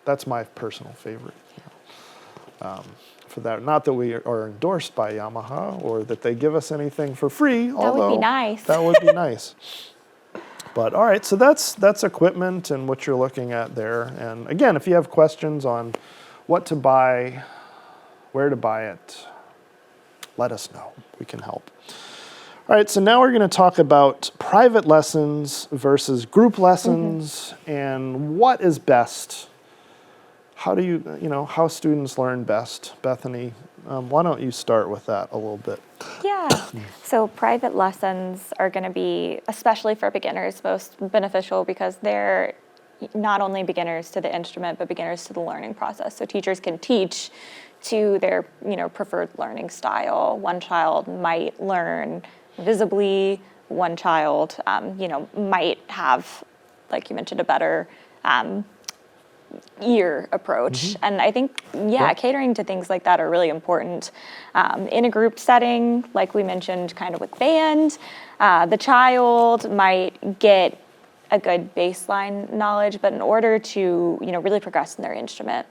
that's my personal favorite. For that, not that we are endorsed by Yamaha or that they give us anything for free. That would be nice. That would be nice. But all right, so that's equipment and what you're looking at there. And again, if you have questions on what to buy, where to buy it, let us know. We can help. All right, so now we're going to talk about private lessons versus group lessons and what is best. How do how students learn best? Bethany, why don't you start with that a little bit? Yeah. So private lessons are going to be, especially for beginners, most beneficial because they're not only beginners to the instrument, but beginners to the learning process. So teachers can teach to their, preferred learning style. One child might learn visibly. One child, might have, like you mentioned, a better ear approach. And I think, catering to things like that are really important. In a group setting, like we mentioned, kind of with band, the child might get a good baseline knowledge, but in order to, really progress in their instrument,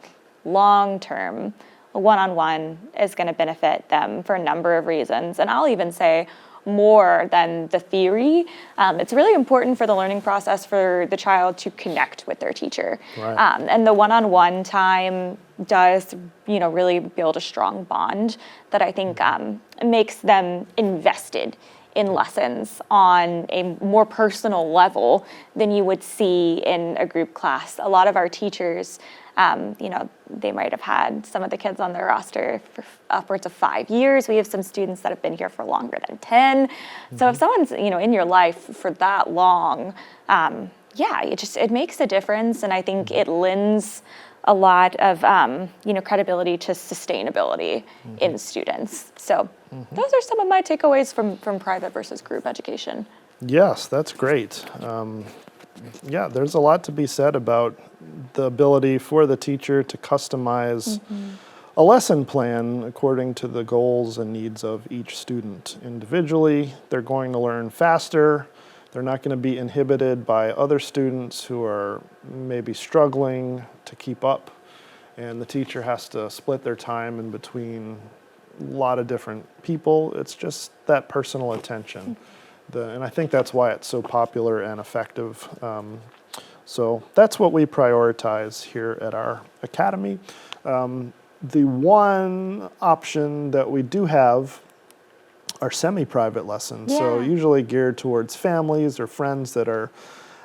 long-term, one-on-one is going to benefit them for a number of reasons. And I'll even say more than the theory. It's really important for the learning process for the child to connect with their teacher. Right. And the one-on-one time does, really build a strong bond that I think makes them invested in lessons on a more personal level than you would see in a group class. A lot of our teachers, they might have had some of the kids on their roster for upwards of 5 years. We have some students that have been here for longer than 10. So if someone's, in your life for that long, it makes a difference. And I think it lends a lot of, credibility to sustainability in students. So those are some of my takeaways from private versus group education. Yes, that's great. Yeah, there's a lot to be said about the ability for the teacher to customize a lesson plan according to the goals and needs of each student. Individually, they're going to learn faster. They're not going to be inhibited by other students who are maybe struggling to keep up. And the teacher has to split their time in between a lot of different people. It's just that personal attention. And I think that's why it's so popular and effective. So that's what we prioritize here at our academy. The one option that we do have are semi-private lessons. So usually geared towards families or friends that are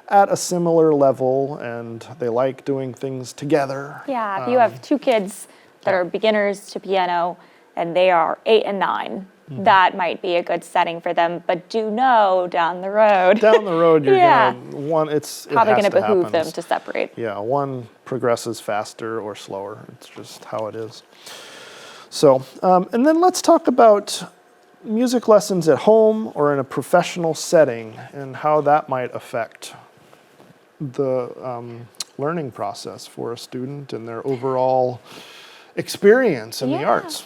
at a similar level and they like doing things together. Yeah, if you have two kids that are beginners to piano and they are 8 and 9, that might be a good setting for them. But do know down the road. Down the road, you're Yeah. it's Probably going to behoove happen. them to separate. Yeah, one progresses faster or slower. It's just how it is. So, and then let's talk about music lessons at home or in a professional setting and how that might affect the learning process for a student and their overall experience in the arts.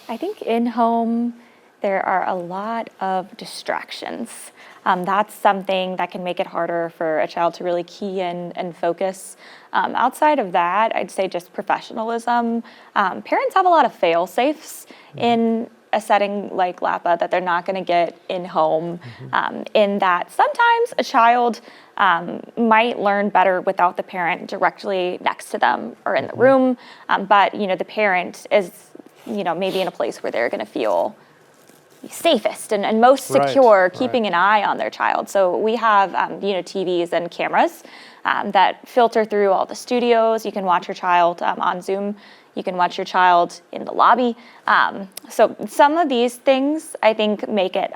I think in-home, there are a lot of distractions. That's something that can make it harder for a child to really key in and focus. Outside of that, I'd say just professionalism. Parents have a lot of fail-safes in a setting like LAAPA that they're not going to get in-home, in that sometimes a child might learn better without the parent directly next to them or in the room, but the parent is maybe in a place where they're going to feel safest and most secure, keeping an eye on their child. So we have TVs and cameras that filter through all the studios. You can watch your child on Zoom. You can watch your child in the lobby. So some of these things, I think, make it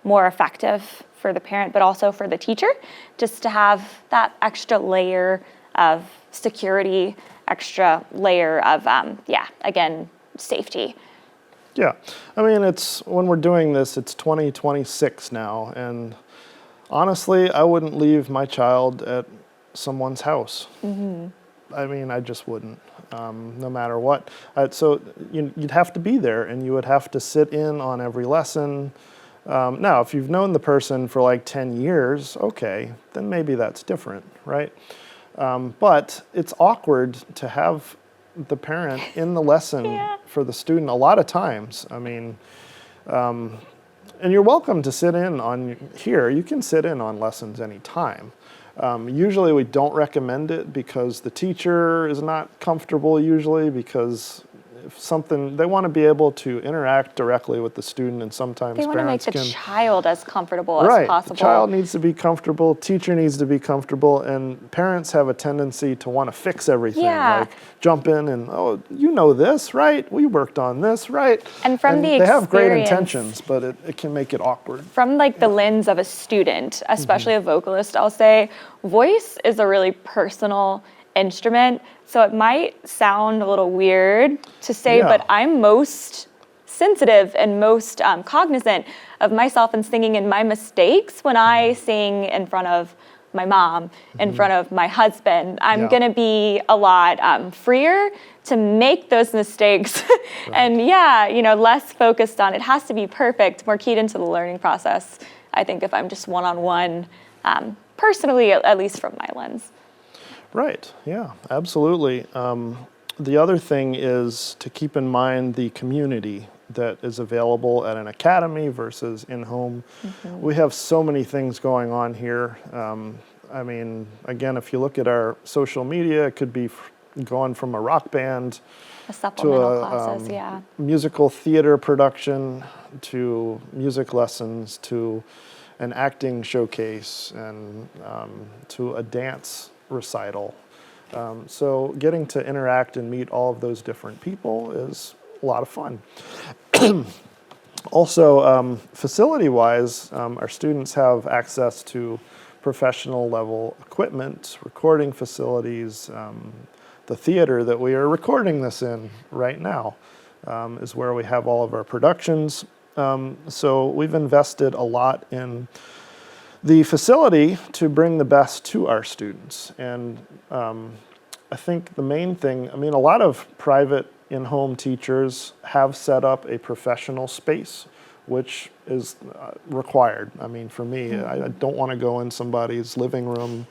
more effective for the parent, but also for the teacher, just to have that extra layer of security, extra layer of, again, safety. Yeah, I mean, when we're doing this, it's 2026 now, and honestly, I wouldn't leave my child at someone's house. I mean, I just wouldn't, no matter what. So you'd have to be there, and you would have to sit in on every lesson. Now, if you've known the person for like 10 years, okay, then maybe that's different, right? But it's awkward to have the parent in the lesson for the student a lot of times. I mean, and you're welcome to sit in on here. You can sit in on lessons anytime. Usually we don't recommend it because the teacher is not comfortable usually, because if something, they want to be able to interact directly with the student, and sometimes they want to make parents the can, child as comfortable as possible. The child needs to be comfortable, teacher needs to be comfortable, and parents have a tendency to want to fix everything, like jump in and, oh, you know this, right? We worked on this, right? And from the they experience, have great intentions, but it can make it awkward. From like the lens of a student, especially a vocalist, I'll say, voice is a really personal instrument, so it might sound a little weird to say, but I'm most sensitive and most cognizant of myself and singing and my mistakes when I sing in front of my mom, in front of my husband. I'm gonna be a lot freer to make those mistakes and less focused on it has to be perfect, more keyed into the learning process, I think, if I'm just one-on-one, personally, at least from my lens. Right, yeah, absolutely. The other thing is to keep in mind the community that is available at an academy versus in-home. We have so many things going on here. I mean, again, if you look at our social media, it could be going from a rock band to a musical theater production, to music lessons, to an acting showcase, and to a dance recital. So getting to interact and meet all of those different people is a lot of fun. Also, facility-wise, our students have access to professional level equipment, recording facilities. The theater that we are recording this in right now is where we have all of our productions. So we've invested a lot in the facility to bring the best to our students. And I think the main thing, I mean, a lot of private in-home teachers have set up a professional space, which is required. I mean, for me, I don't want to go in somebody's living room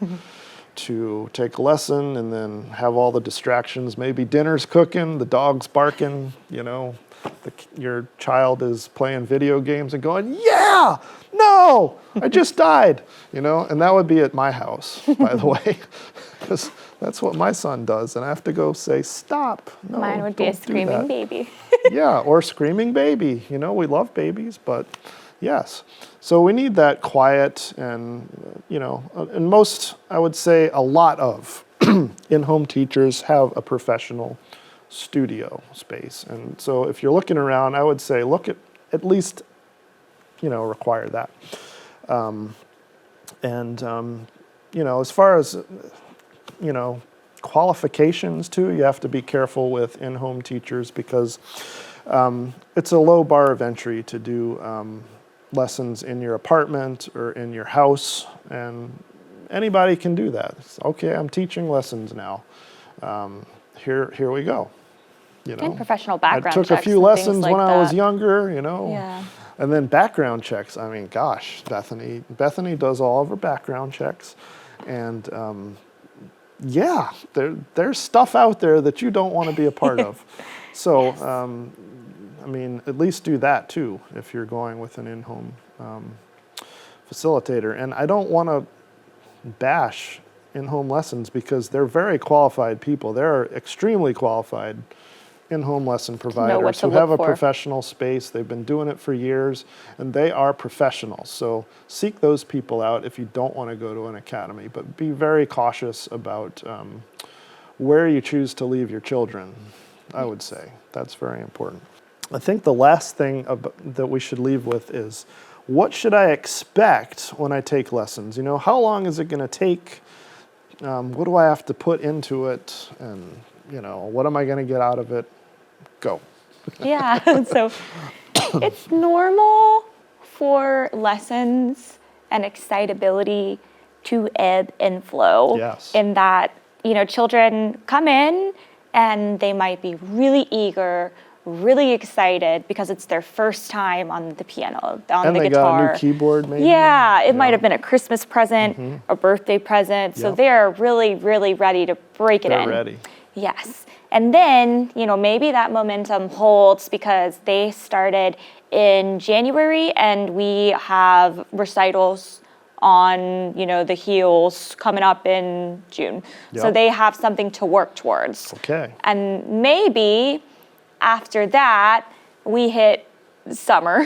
to take a lesson and then have all the distractions. Maybe dinner's cooking, the dog's barking, you know, your child is playing video games and going, yeah, no, I just died, you know, and that would be at my house, by the way, because that's what my son does, and I have to go say, stop. No, Mine would be a screaming baby. Yeah, or screaming baby. You know, we love babies, but yes. So we need that quiet and, you know, and most, I would say a lot of in-home teachers have a professional studio space. And so if you're looking around, I would say look at least, you know, require that. You know, as far as, you know, qualifications too, you have to be careful with in-home teachers because it's a low bar of entry to do lessons in your apartment or in your house, and anybody can do that. It's, okay, I'm teaching lessons now. Here we go. You know, And professional background I took checks a few and things lessons like when I was that. younger, you know. Yeah. And then background checks. I mean, gosh, Bethany does all of her background checks, and yeah, there's stuff out there that you don't want to be a part of. So, Yes. I mean, at least do that too if you're going with an in-home facilitator. And I don't want to bash in-home lessons because they're very qualified people. They're extremely qualified in-home lesson providers to who have a look for. professional space. They've been doing it for years, and they are professionals. So seek those people out if you don't want to go to an academy, but be very cautious about where you choose to leave your children, I would say. That's very important. I think the last thing that we should leave with is, what should I expect when I take lessons? You know, how long is it going to take? What do I have to put into it? And, you know, what am I going to get out of it? Go. Yeah, so it's normal for lessons and excitability to ebb and flow. Yes. In that, you know, children come in and they might be really eager, really excited because it's their first time on the piano, on And the they guitar. got a new keyboard, maybe? Yeah, it might have been a Christmas present, a birthday present. So Yep. they're really, really ready to break it in. They're ready. Yes. And then, you know, maybe that momentum holds because they started in January and we have recitals on, you know, the heels coming up in June. So Yep. they have something to work towards. Okay. And maybe after that, we hit summer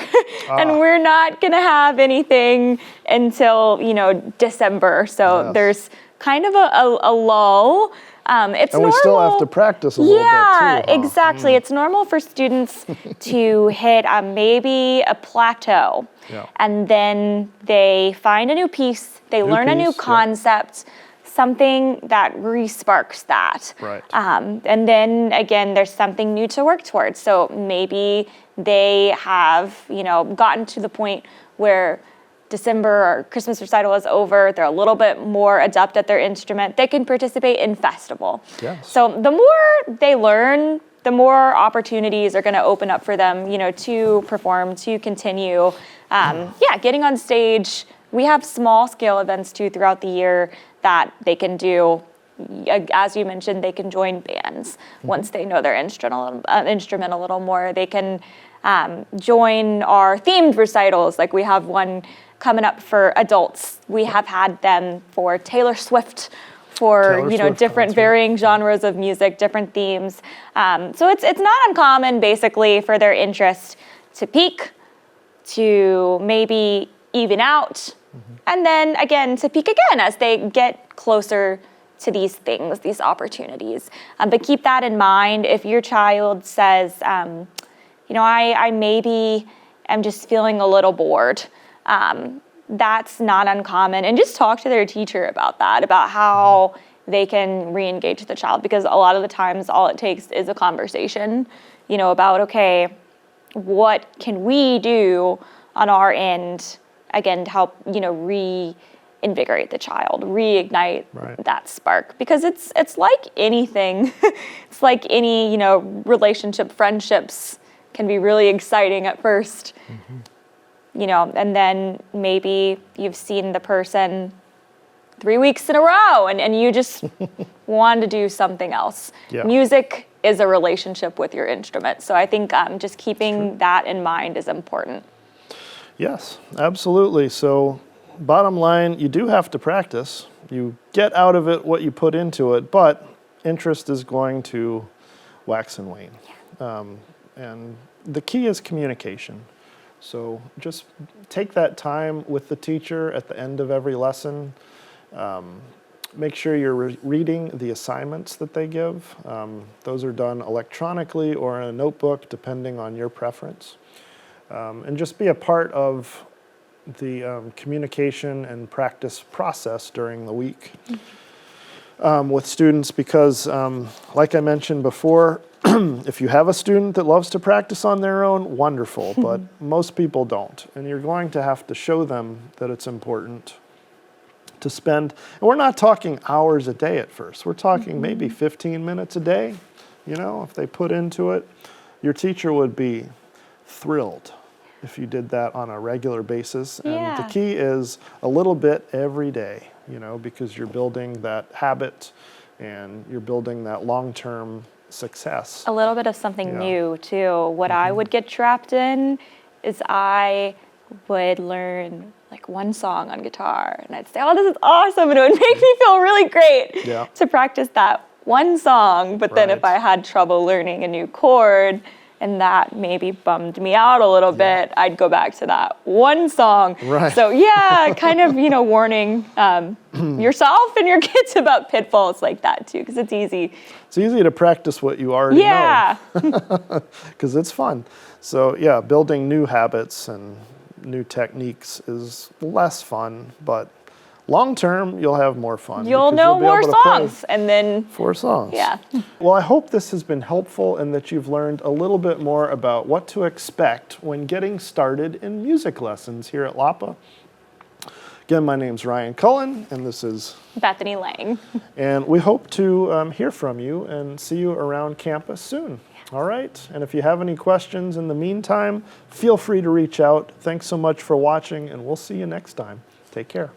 and we're not going to have anything until, you know, December. So Yes. there's kind of a lull. It's And normal. we still have to practice a little bit too. Yeah, huh? exactly. It's normal for students to hit maybe a plateau. Yeah. And then they find a new piece, they learn a new piece, yep. concept, something that re-sparks that. Right. And then again, there's something new to work towards. So maybe they have, you know, gotten to the point where December or Christmas recital is over, they're a little bit more adept at their instrument, they can participate in festival. Yes. So the more they learn, the more opportunities are going to open up for them, you know, to perform, to continue. Getting on stage. We have small scale events too throughout the year that they can do. As you mentioned, they can join bands once they know their instrument a little more. They can join our themed recitals. Like we have one coming up for adults. We have had them for Taylor Swift, for different concert. varying genres of music, different themes. So it's not uncommon, basically, for their interest to peak, to maybe even out, and then again to peak again as they get closer to these things, these opportunities. But keep that in mind. If your child says, I maybe am just feeling a little bored, that's not uncommon. And just talk to their teacher about that, about how they can re-engage the child, because a lot of the times all it takes is a conversation, about, okay, what can we do on our end again, to help, reinvigorate the child, reignite Right. that spark. Because it's like anything, it's like any, relationship, friendships can be really exciting at first. And then maybe you've seen the person 3 weeks in a row and you just want to do something else. Yeah. Music is a relationship with your instrument. So I think just keeping that in mind is important. Yes, absolutely. So bottom line, you do have to practice. You get out of it what you put into it, but interest is going to wax and wane. And the key is communication. So just take that time with the teacher at the end of every lesson. Make sure you're reading the assignments that they give. Those are done electronically or in a notebook, depending on your preference. And just be a part of the communication and practice process during the week with students because, like I mentioned before, if you have a student that loves to practice on their own, wonderful, but most people don't. And you're going to have to show them that it's important to spend, and we're not talking hours a day at first. We're talking maybe 15 minutes a day, if they put into it. Your teacher would be thrilled if you did that on a regular basis. And the key is a little bit every day, because you're building that habit and you're building that long-term success. A little bit of something new too. What I would get trapped in is I would learn like one song on guitar and I'd say, oh, this is awesome. And it would make me feel really great to practice that one song. But then if I had trouble learning a new chord and that maybe bummed me out a little bit, I'd go back to that one song. Right. So kind of, warning yourself and your kids about pitfalls like that too, because it's easy. It's easy to practice what you already know. Because it's fun. So building new habits and new techniques is less fun, but long term, you'll have more fun. You'll know more songs, and then 4 songs. Yeah. Well, I hope this has been helpful and that you've learned a little bit more about what to expect when getting started in music lessons here at LAAPA. Again, my name's Ryan Cullen, and this is Bethany Lang. And we hope to hear from you and see you around campus soon. All right. And if you have any questions in the meantime, feel free to reach out. Thanks so much for watching, and we'll see you next time. Take care.